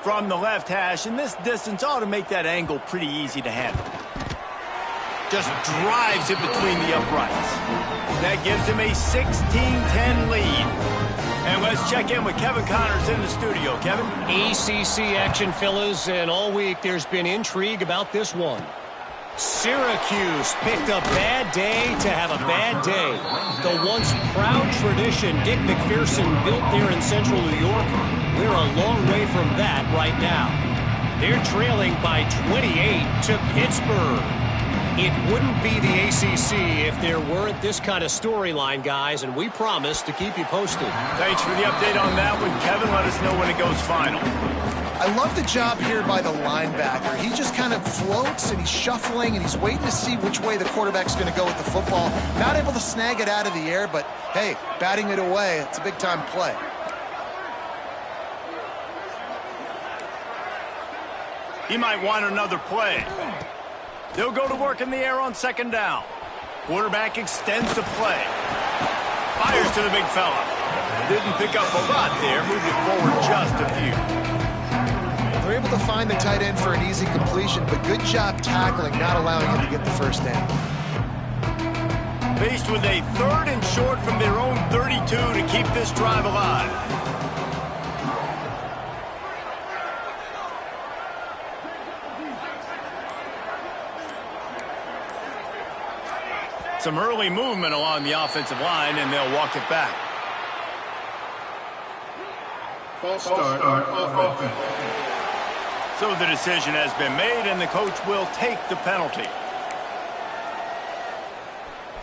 From the left hash, and this distance ought to make that angle pretty easy to handle. Just drives it between the uprights. That gives him a 16-10 lead. And let's check in with Kevin Connors in the studio. Kevin? ACC action, fellas, and all week there's been intrigue about this one. Syracuse picked a bad day to have a bad day. The once proud tradition Dick McPherson built there in central New York, we're a long way from that right now. They're trailing by 28 to Pittsburgh. It wouldn't be the ACC if there weren't this kind of storyline, guys, and we promise to keep you posted. Thanks for the update on that one, Kevin. Let us know when it goes final. I love the job here by the linebacker. He just kind of floats, and he's shuffling, and he's waiting to see which way the quarterback's going to go with the football. Not able to snag it out of the air, but, hey, batting it away, it's a big-time play. He might want another play. They'll go to work in the air on 2nd down. Quarterback extends the play. Fires to the big fella. Didn't pick up a lot there. Moved it forward just a few. to find the tight end for an easy completion, but good job tackling, not allowing him to get the first down. Faced with a 3rd and short from their own 32 to keep this drive alive. Some early movement along the offensive line, and they'll walk it back. False start on offense. So the decision has been made, and the coach will take the penalty.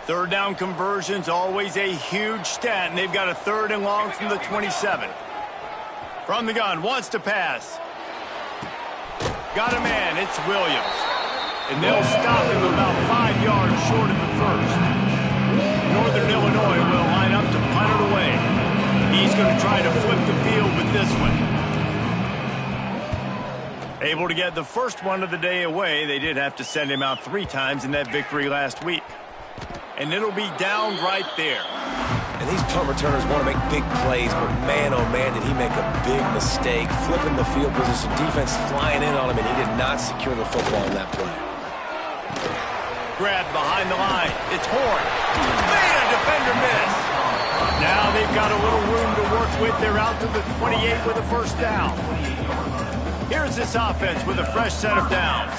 3rd down conversions, always a huge stat, and they've got a 3rd and long from the 27. From the gun, wants to pass. Got a man, it's Williams. And they'll stop him about 5 yards short of the first. Northern Illinois will line up to punt it away. He's going to try to flip the field with this one. Able to get the first one of the day away. They did have to send him out 3 times in that victory last week. And it'll be down right there. And these punt returners want to make big plays, but man, oh man, did he make a big mistake. Flipping the field position, defense flying in on him, and he did not secure the football in that play. Grabbed behind the line. It's Horn. Made a defender miss. Now they've got a little room to work with. They're out to the 28 with a first down. Here's this offense with a fresh set of downs.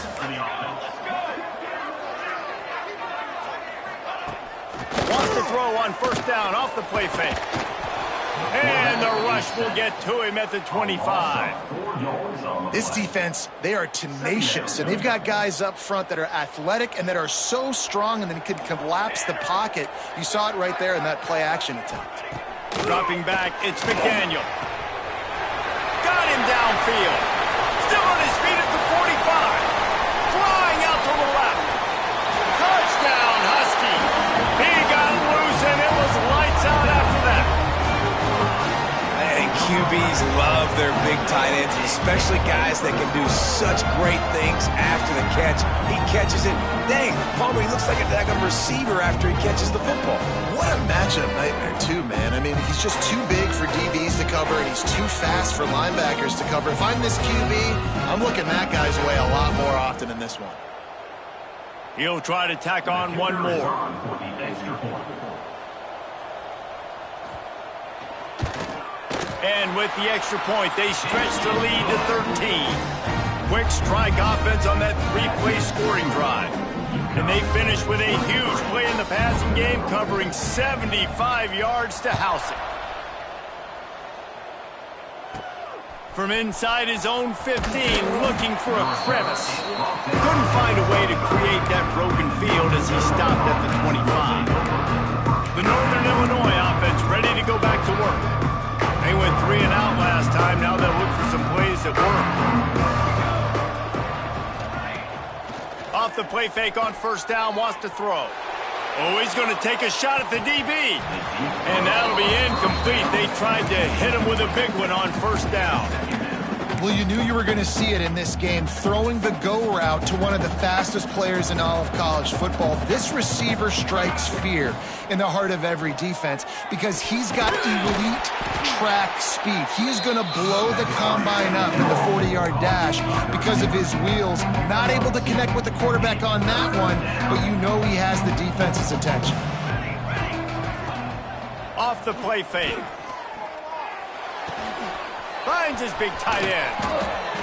Wants to throw on first down off the play fake. And the rush will get to him at the 25. This defense, they are tenacious, and they've got guys up front that are athletic and that are so strong and then could collapse the pocket. You saw it right there in that play-action attempt. Dropping back, it's McDaniel. Got him downfield. Still on his feet at the 45. Flying out to the left. Touchdown, Husky. He got loose, and it was lights out after that. QBs love their big tight ends, especially guys that can do such great things after the catch. He catches it. Dang, Palmer, he looks like a daggone receiver after he catches the football. What a matchup nightmare, too, man. I mean, he's just too big for DBs to cover, and he's too fast for linebackers to cover. If I'm this QB, I'm looking that guy's way a lot more often in this one. He'll try to tack on one more. And with the extra point, they stretch the lead to 13. Quick strike offense on that 3-play scoring drive. And they finish with a huge play in the passing game, covering 75 yards to house it. From inside his own 15, looking for a crevice. Couldn't find a way to create that broken field as he stopped at the 25. The Northern Illinois offense ready to go back to work. They went 3 and out last time. Now they'll look for some plays that work. Off the play fake on first down, wants to throw. Oh, he's going to take a shot at the DB. And that'll be incomplete. They tried to hit him with a big one on first down. Well, you knew you were going to see it in this game, throwing the go route to one of the fastest players in all of college football. This receiver strikes fear in the heart of every defense because he's got elite track speed. He's going to blow the combine up in the 40-yard dash because of his wheels. Not able to connect with the quarterback on that one, but you know he has the defense's attention. Off the play fake. Finds his big tight end.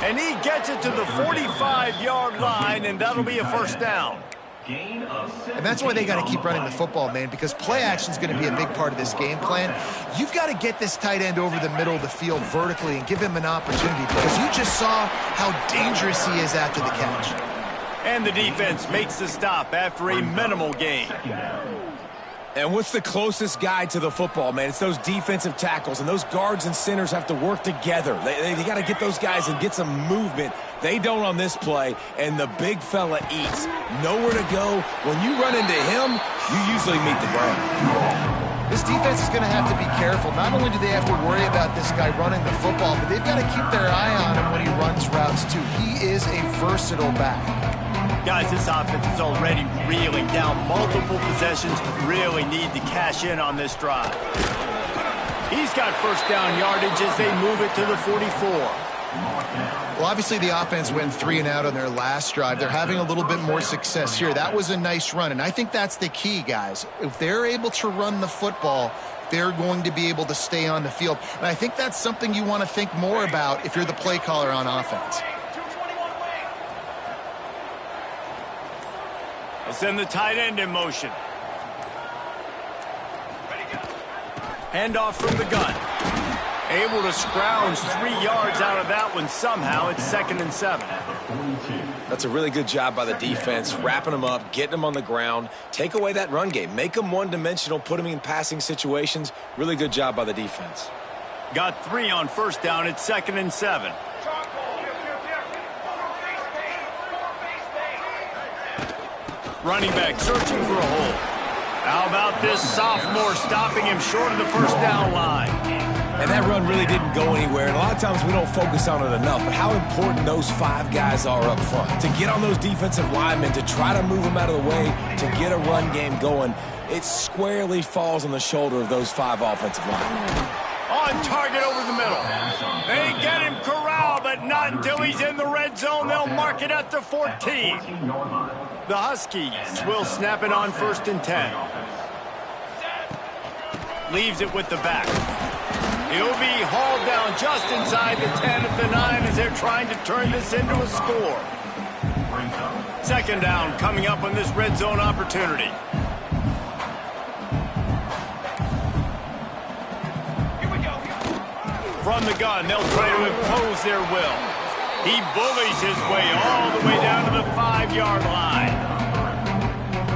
And he gets it to the 45-yard line, and that'll be a first down. And that's why they got to keep running the football, man, because play action is going to be a big part of this game plan. You've got to get this tight end over the middle of the field vertically and give him an opportunity because you just saw how dangerous he is after the catch. And the defense makes the stop after a minimal gain. And what's the closest guy to the football, man? It's those defensive tackles, and those guards and centers have to work together. They got to get those guys and get some movement. They don't on this play, and the big fella eats. Nowhere to go. When you run into him, you usually meet the ground. This defense is going to have to be careful. Not only do they have to worry about this guy running the football, but they've got to keep their eye on him when he runs routes, too. He is a versatile back. Guys, this offense is already reeling down multiple possessions. Really need to cash in on this drive. He's got first down yardage as they move it to the 44. Well, obviously the offense went 3 and out on their last drive. They're having a little bit more success here. That was a nice run, and I think that's the key, guys. If they're able to run the football, they're going to be able to stay on the field. And I think that's something you want to think more about if you're the play caller on offense. They send the tight end in motion. Handoff from the gun. Able to scrounge 3 yards out of that one somehow. It's 2nd and 7. That's a really good job by the defense, wrapping them up, getting them on the ground. Take away that run game. Make them one-dimensional, put them in passing situations. Really good job by the defense. Got 3 on 1st down. It's 2nd and 7. Running back searching for a hole. How about this sophomore stopping him short of the 1st down line? And that run really didn't go anywhere. And a lot of times we don't focus on it enough. But how important those 5 guys are up front. To get on those defensive linemen, to try to move them out of the way, to get a run game going, it squarely falls on the shoulder of those 5 offensive linemen. On target over the middle. They get him corralled, but not until he's in the red zone. They'll mark it at the 14. The Huskies will snap it on 1st and 10. Leaves it with the back. He'll be hauled down just inside the 10 at the 9 as they're trying to turn this into a score. 2nd down coming up on this red zone opportunity. From the gun, they'll try to impose their will. He bullies his way all the way down to the 5-yard line.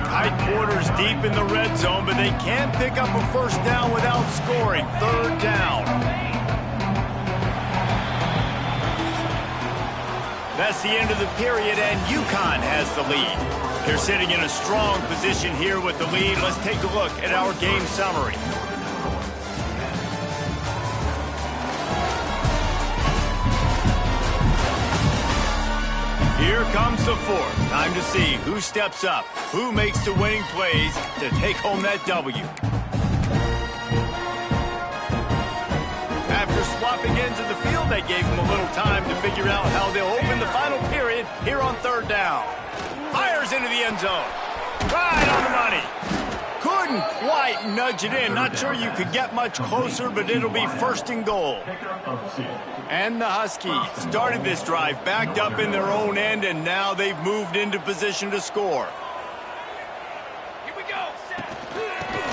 Tight quarters deep in the red zone, but they can't pick up a 1st down without scoring. 3rd down. That's the end of the period, and UConn has the lead. They're sitting in a strong position here with the lead. Let's take a look at our game summary. Here comes the 4th. Time to see who steps up, who makes the winning plays to take home that W. After swapping ends of the field, that gave them a little time to figure out how they'll open the final period here on 3rd down. Fires into the end zone. Right on the money. Couldn't quite nudge it in. Not sure you could get much closer, but it'll be 1st and goal. And the Huskies started this drive backed up in their own end, and now they've moved into position to score. Here we go.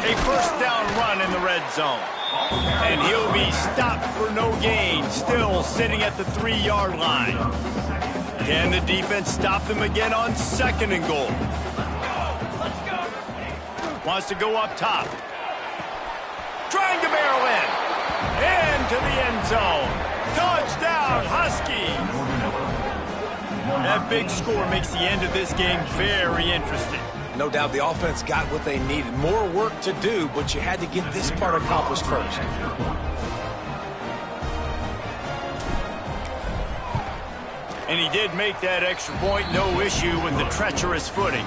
A 1st down run in the red zone. And he'll be stopped for no gain, still sitting at the 3-yard line. Can the defense stop them again on 2nd and goal? Wants to go up top. Trying to barrel in. Into the end zone. Touchdown, Huskies! That big score makes the end of this game very interesting. No doubt the offense got what they needed. More work to do, but you had to get this part accomplished first. And he did make that extra point, no issue with the treacherous footing.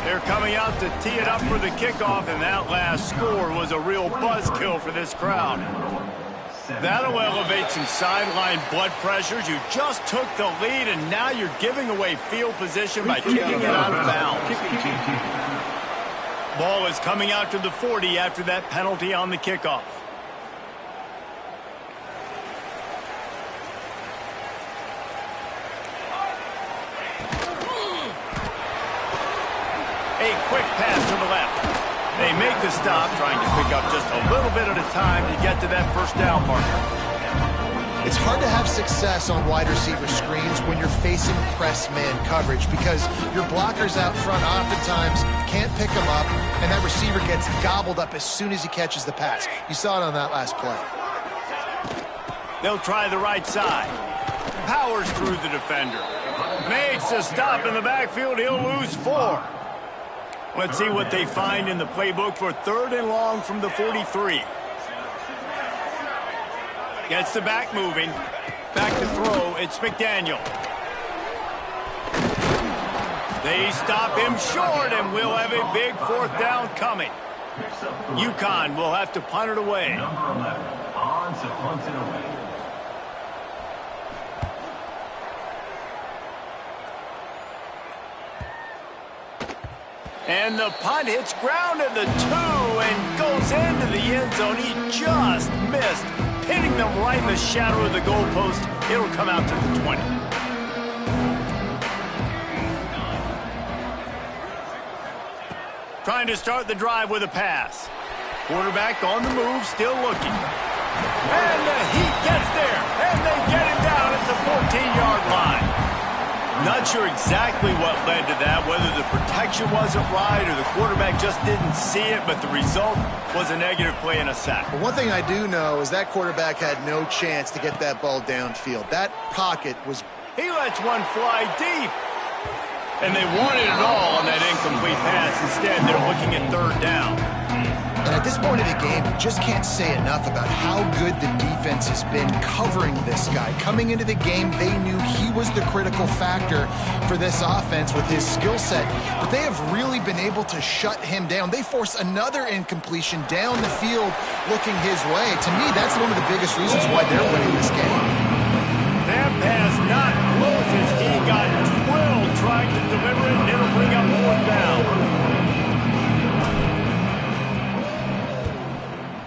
They're coming out to tee it up for the kickoff, and that last score was a real buzzkill for this crowd. That'll elevate some sideline blood pressures. You just took the lead, and now you're giving away field position by kicking it out of bounds. Ball is coming out to the 40 after that penalty on the kickoff. A quick pass to the left. They make the stop, trying to pick up just a little bit at a time to get to that 1st down marker. It's hard to have success on wide receiver screens when you're facing press man coverage because your blockers out front oftentimes can't pick them up, and that receiver gets gobbled up as soon as he catches the pass. You saw it on that last play. They'll try the right side. Powers through the defender. Makes a stop in the backfield. He'll lose 4. Let's see what they find in the playbook for 3rd and long from the 43. Gets the back moving. Back to throw. It's McDaniel. They stop him short, and we'll have a big 4th down coming. UConn will have to punt it away. And the punt hits ground at the 2 and goes into the end zone. He just missed, hitting them right in the shadow of the goalpost. It'll come out to the 20. Trying to start the drive with a pass. Quarterback on the move, still looking. And the heat gets there, and they get him down at the 14-yard line. Not sure exactly what led to that, whether the protection wasn't right or the quarterback just didn't see it, but the result was a negative play and a sack. But one thing I do know is that quarterback had no chance to get that ball downfield. That pocket was... He lets one fly deep. And they wanted it all on that incomplete pass. Instead, they're looking at third down. And at this point of the game, you just can't say enough about how good the defense has been covering this guy. Coming into the game, they knew he was the critical factor for this offense with his skill set. But they have really been able to shut him down. They force another incompletion down the field looking his way. To me, that's one of the biggest reasons why they're winning this game. That pass not close as he got drilled trying to deliver it, and it'll bring up fourth down.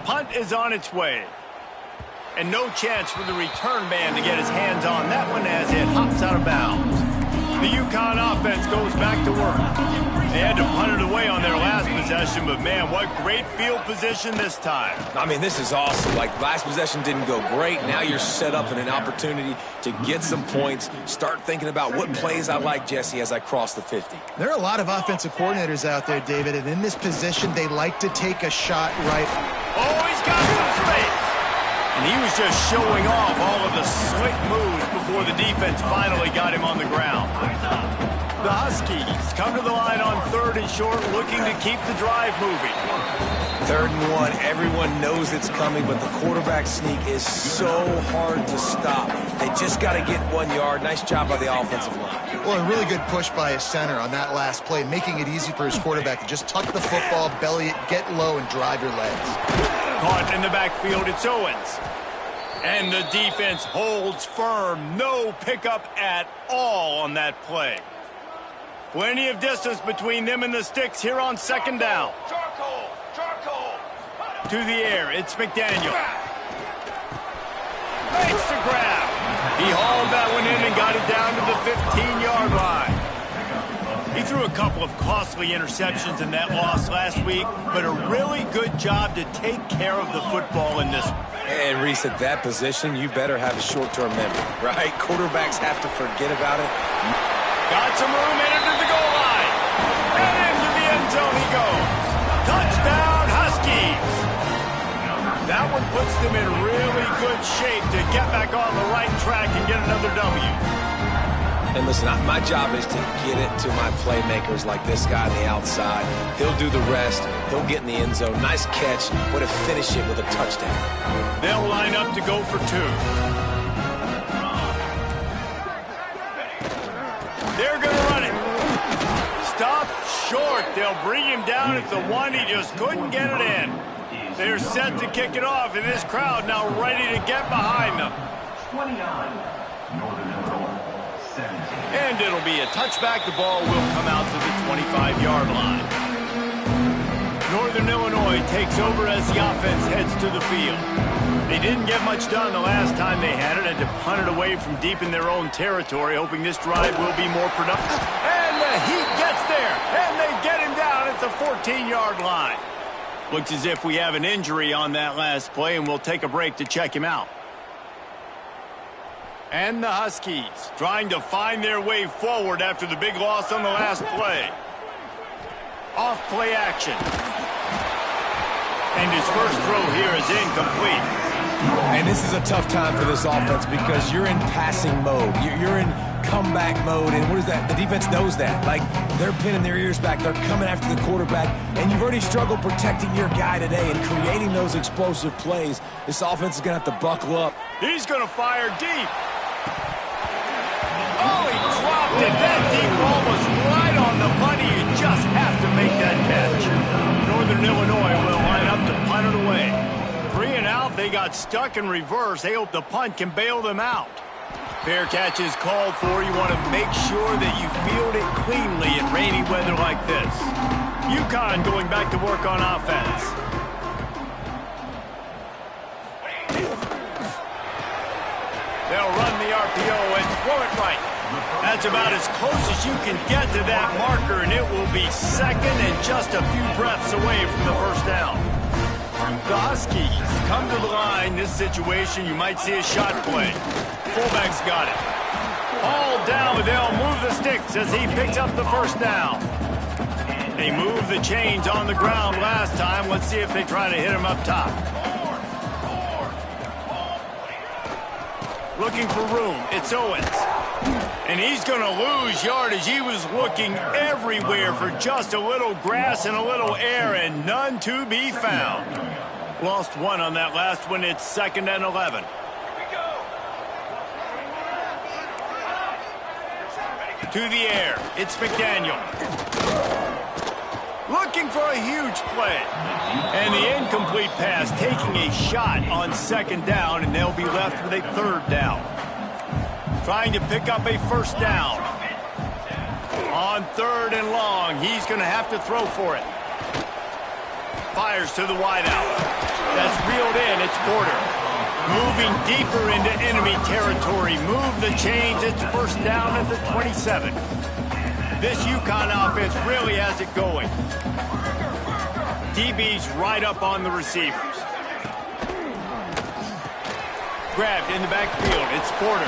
Punt is on its way. And no chance for the return man to get his hands on that one as it hops out of bounds. The UConn offense goes back to work. They had to punt it away on their last possession, but man, what great field position this time. I mean, this is awesome. Like, last possession didn't go great. Now you're set up in an opportunity to get some points. Start thinking about what plays I like, Jesse, as I cross the 50. There are a lot of offensive coordinators out there, David, and in this position, they like to take a shot right. Oh, he's got some space. And he was just showing off all of the slick moves before the defense finally got him on the ground. The Huskies come to the line on third and short, looking to keep the drive moving. 3rd and 1, everyone knows it's coming, but the quarterback sneak is so hard to stop. They just got to get 1 yard. Nice job by the offensive line. Well, a really good push by his center on that last play, making it easy for his quarterback to just tuck the football, belly it, get low, and drive your legs. Caught in the backfield, it's Owens. And the defense holds firm. No pickup at all on that play. Plenty of distance between them and the sticks here on 2nd down. To the air, it's McDaniel. Makes the grab. He hauled that one in and got it down to the 15-yard line. He threw a couple of costly interceptions in that loss last week, but a really good job to take care of the football in this one. And Reese, at that position, you better have a short-term memory, right? Quarterbacks have to forget about it. Got some room, entered to the goal line. And into the end zone he goes. Touchdown, Huskies. That one puts them in really good shape to get back on the right track and get another W. And listen, my job is to get it to my playmakers like this guy on the outside. He'll do the rest. He'll get in the end zone. Nice catch. Way to finish it with a touchdown. They'll line up to go for 2. They're going to run it. Stopped short. They'll bring him down at the 1. He just couldn't get it in. They're set to kick it off, and this crowd now ready to get behind them. 29. And it'll be a touchback. The ball will come out to the 25-yard line. Northern Illinois takes over as the offense heads to the field. They didn't get much done the last time they had it, and to punt it away from deep in their own territory, hoping this drive will be more productive. And the heat gets there, and they get him down at the 14-yard line. Looks as if we have an injury on that last play, and we'll take a break to check him out. And the Huskies trying to find their way forward after the big loss on the last play. Off play action. And his first throw here is incomplete. And this is a tough time for this offense because you're in passing mode. You're in comeback mode. And what is that? The defense knows that. Like, they're pinning their ears back. They're coming after the quarterback. And you've already struggled protecting your guy today and creating those explosive plays. This offense is going to have to buckle up. He's going to fire deep. Oh, he dropped it. That deep ball was right on the money. You just have to make that catch. Northern Illinois will line up to punt it away. 3 and out. They got stuck in reverse. They hope the punt can bail them out. Fair catch is called for. You want to make sure that you field it cleanly in rainy weather like this. UConn going back to work on offense. They'll run the RPO and throw it right. That's about as close as you can get to that marker, and it will be second and just a few breaths away from the first down. The Huskies come to the line. This situation, you might see a shot play. Fullback's got it. All down, but they'll move the sticks as he picks up the first down. They moved the chains on the ground last time. Let's see if they try to hit him up top. Looking for room. It's Owens. And he's going to lose yardage. He was looking everywhere for just a little grass and a little air, and none to be found. Lost one on that last one. It's 2nd and 11. To the air. It's McDaniel. Looking for a huge play. And the incomplete pass, taking a shot on 2nd down, and they'll be left with a 3rd down. Trying to pick up a first down. On 3rd and long, he's going to have to throw for it. Fires to the wideout. That's reeled in. It's Porter. Moving deeper into enemy territory. Move the chains. It's first down at the 27. This UConn offense really has it going. DB's right up on the receivers. Grabbed in the backfield. It's Porter.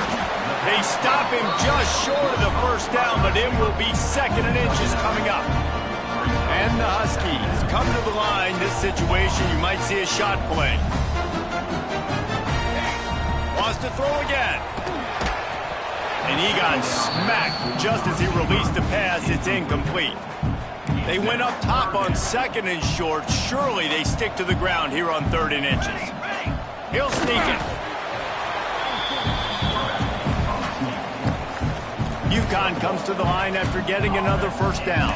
They stop him just short of the first down, but it will be 2nd and inches coming up. And the Huskies come to the line. This situation, you might see a shot play. Wants to throw again. And he got smacked just as he released the pass. It's incomplete. They went up top on 2nd and short. Surely they stick to the ground here on 3rd and inches. He'll sneak it. UConn comes to the line after getting another first down.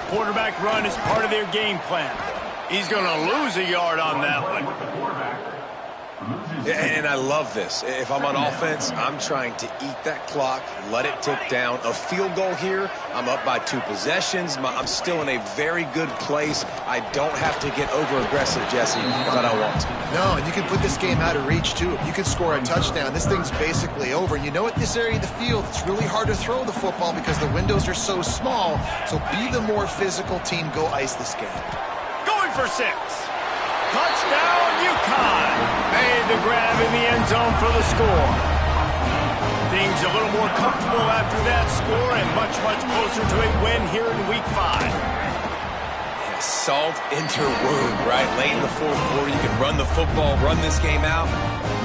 Quarterback run is part of their game plan. He's going to lose a yard on that one. And I love this. If I'm on offense, I'm trying to eat that clock, let it tick down. A field goal here, I'm up by 2 possessions. I'm still in a very good place. I don't have to get over-aggressive, Jesse, but I want to. No, and you can put this game out of reach, too. If you can score a touchdown, this thing's basically over. And you know, at this area of the field, it's really hard to throw the football because the windows are so small. So be the more physical team. Go ice this game. Going for 6. Touchdown, UConn. Made the grab in the end zone for the score. Things a little more comfortable after that score and much, much closer to a win here in Week 5. Yeah, salt into wound, right? Late in the 4th quarter, you can run the football, run this game out.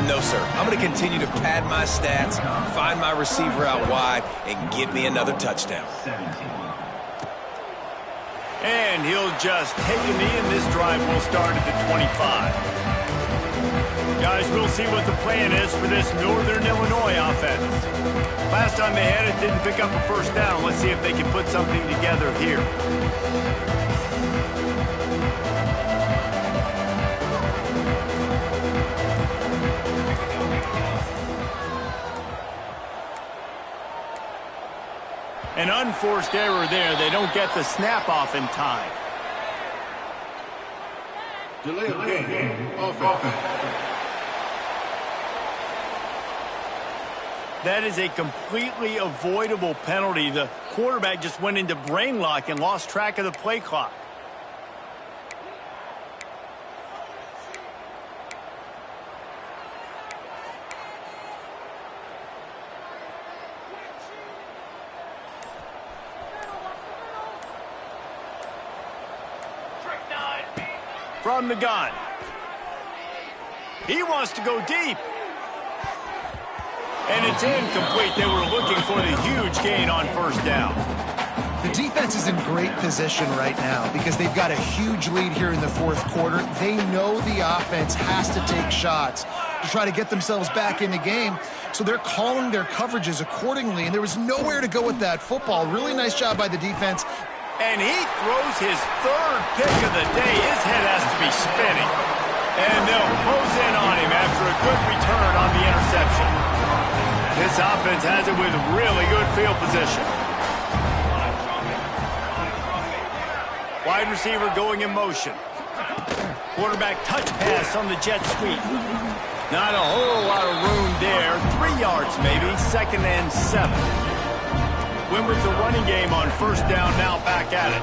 No, sir. I'm going to continue to pad my stats, find my receiver out wide, and get me another touchdown. And he'll just take a knee, and this drive will start at the 25. Guys, we'll see what the plan is for this Northern Illinois offense. Last time they had it, didn't pick up a first down. Let's see if they can put something together here. An unforced error there. They don't get the snap off in time. Delay of game. Offense. That is a completely avoidable penalty. The quarterback just went into brain lock and lost track of the play clock. From the gun. He wants to go deep. And it's incomplete. They were looking for the huge gain on first down. The defense is in great position right now because they've got a huge lead here in the 4th quarter. They know the offense has to take shots to try to get themselves back in the game. So they're calling their coverages accordingly, and there was nowhere to go with that football. Really nice job by the defense. And he throws his 3rd pick of the day. His head has to be spinning. And they'll close in on him after a good return on the interception. This offense has it with really good field position. Wide receiver going in motion. Quarterback touch pass on the jet sweep. Not a whole lot of room there. 3 yards maybe, 2nd and 7. Win with the running game on first down, now back at it.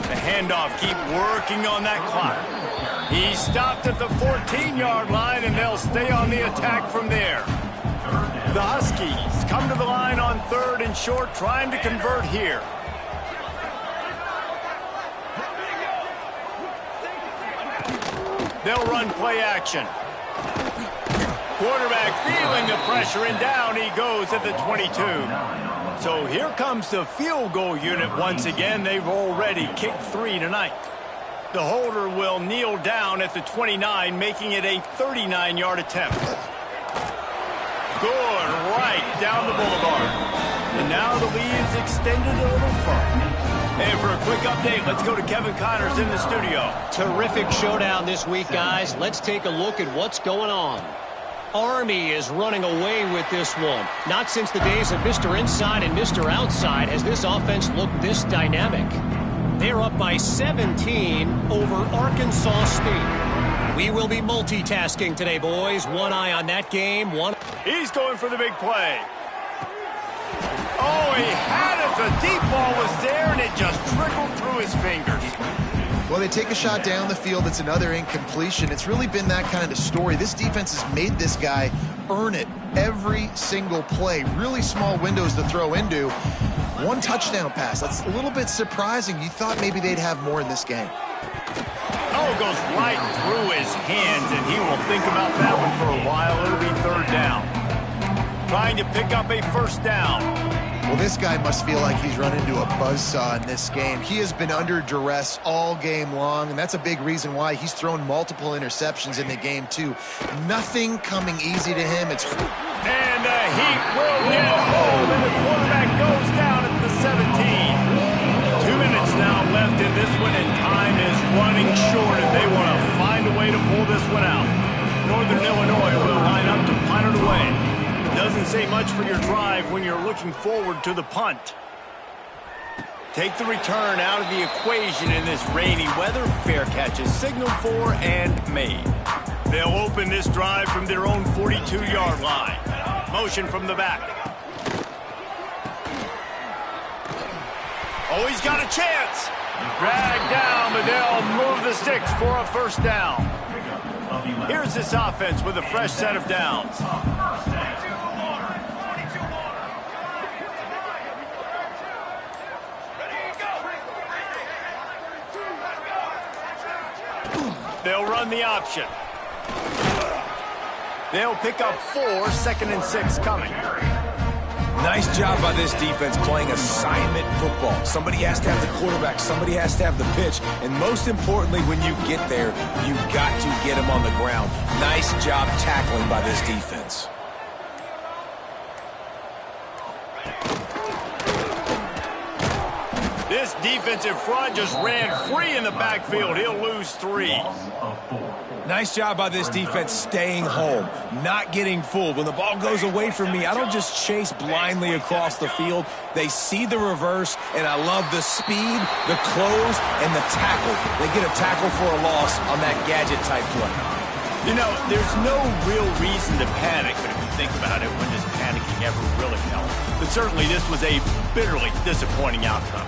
The handoff, keep working on that clock. He stopped at the 14-yard line, and they'll stay on the attack from there. The Huskies come to the line on 3rd and short, trying to convert here. They'll run play action. Quarterback feeling the pressure, and down he goes at the 22. So here comes the field goal unit once again. They've already kicked 3 tonight. The holder will kneel down at the 29, making it a 39-yard attempt. Good, right down the boulevard. And now the lead is extended a little further. And for a quick update, let's go to Kevin Connors in the studio. Terrific showdown this week, guys. Let's take a look at what's going on. Army is running away with this one. Not since the days of Mr. Inside and Mr. Outside has this offense looked this dynamic. They're up by 17 over Arkansas State. We will be multitasking today, boys. One eye on that game. He's going for the big play. Oh, he had it. The deep ball was there, and it just trickled through his fingers. Well, they take a shot down the field. It's another incompletion. It's really been that kind of story. This defense has made this guy earn it every single play. Really small windows to throw into. 1 touchdown pass. That's a little bit surprising. You thought maybe they'd have more in this game. Oh, goes right through his hands, and he will think about that one for a while. It'll be 3rd down. Trying to pick up a 1st down. Well, this guy must feel like he's run into a buzzsaw in this game. He has been under duress all game long, and that's a big reason why he's thrown multiple interceptions in the game, too. Nothing coming easy to him. And he will get home, and the quarterback goes down at the 17. 2 minutes now left in this one, and time is running short if they want to find a way to pull this one out. Northern Illinois will line up to punt it away. Doesn't say much for your drive when you're looking forward to the punt. Take the return out of the equation in this rainy weather. Fair catch is signaled for and made. They'll open this drive from their own 42-yard line. Motion from the back. Oh, he's got a chance. Dragged down, but they'll move the sticks for a 1st down. Here's this offense with a fresh set of downs. They'll run the option. They'll pick up 4, 2nd and 6 coming. Nice job by this defense playing assignment football. Somebody has to have the quarterback. Somebody has to have the pitch. And most importantly, when you get there, you got to get him on the ground. Nice job tackling by this defense. This defensive front just ran free in the backfield. He'll lose 3. Nice job by this defense staying home, not getting fooled. When the ball goes away from me, I don't just chase blindly across the field. They see the reverse, and I love the speed, the close, and the tackle. They get a tackle for a loss on that gadget-type play. You know, there's no real reason to panic, but if you think about it, when does panicking ever really help? But certainly this was a bitterly disappointing outcome.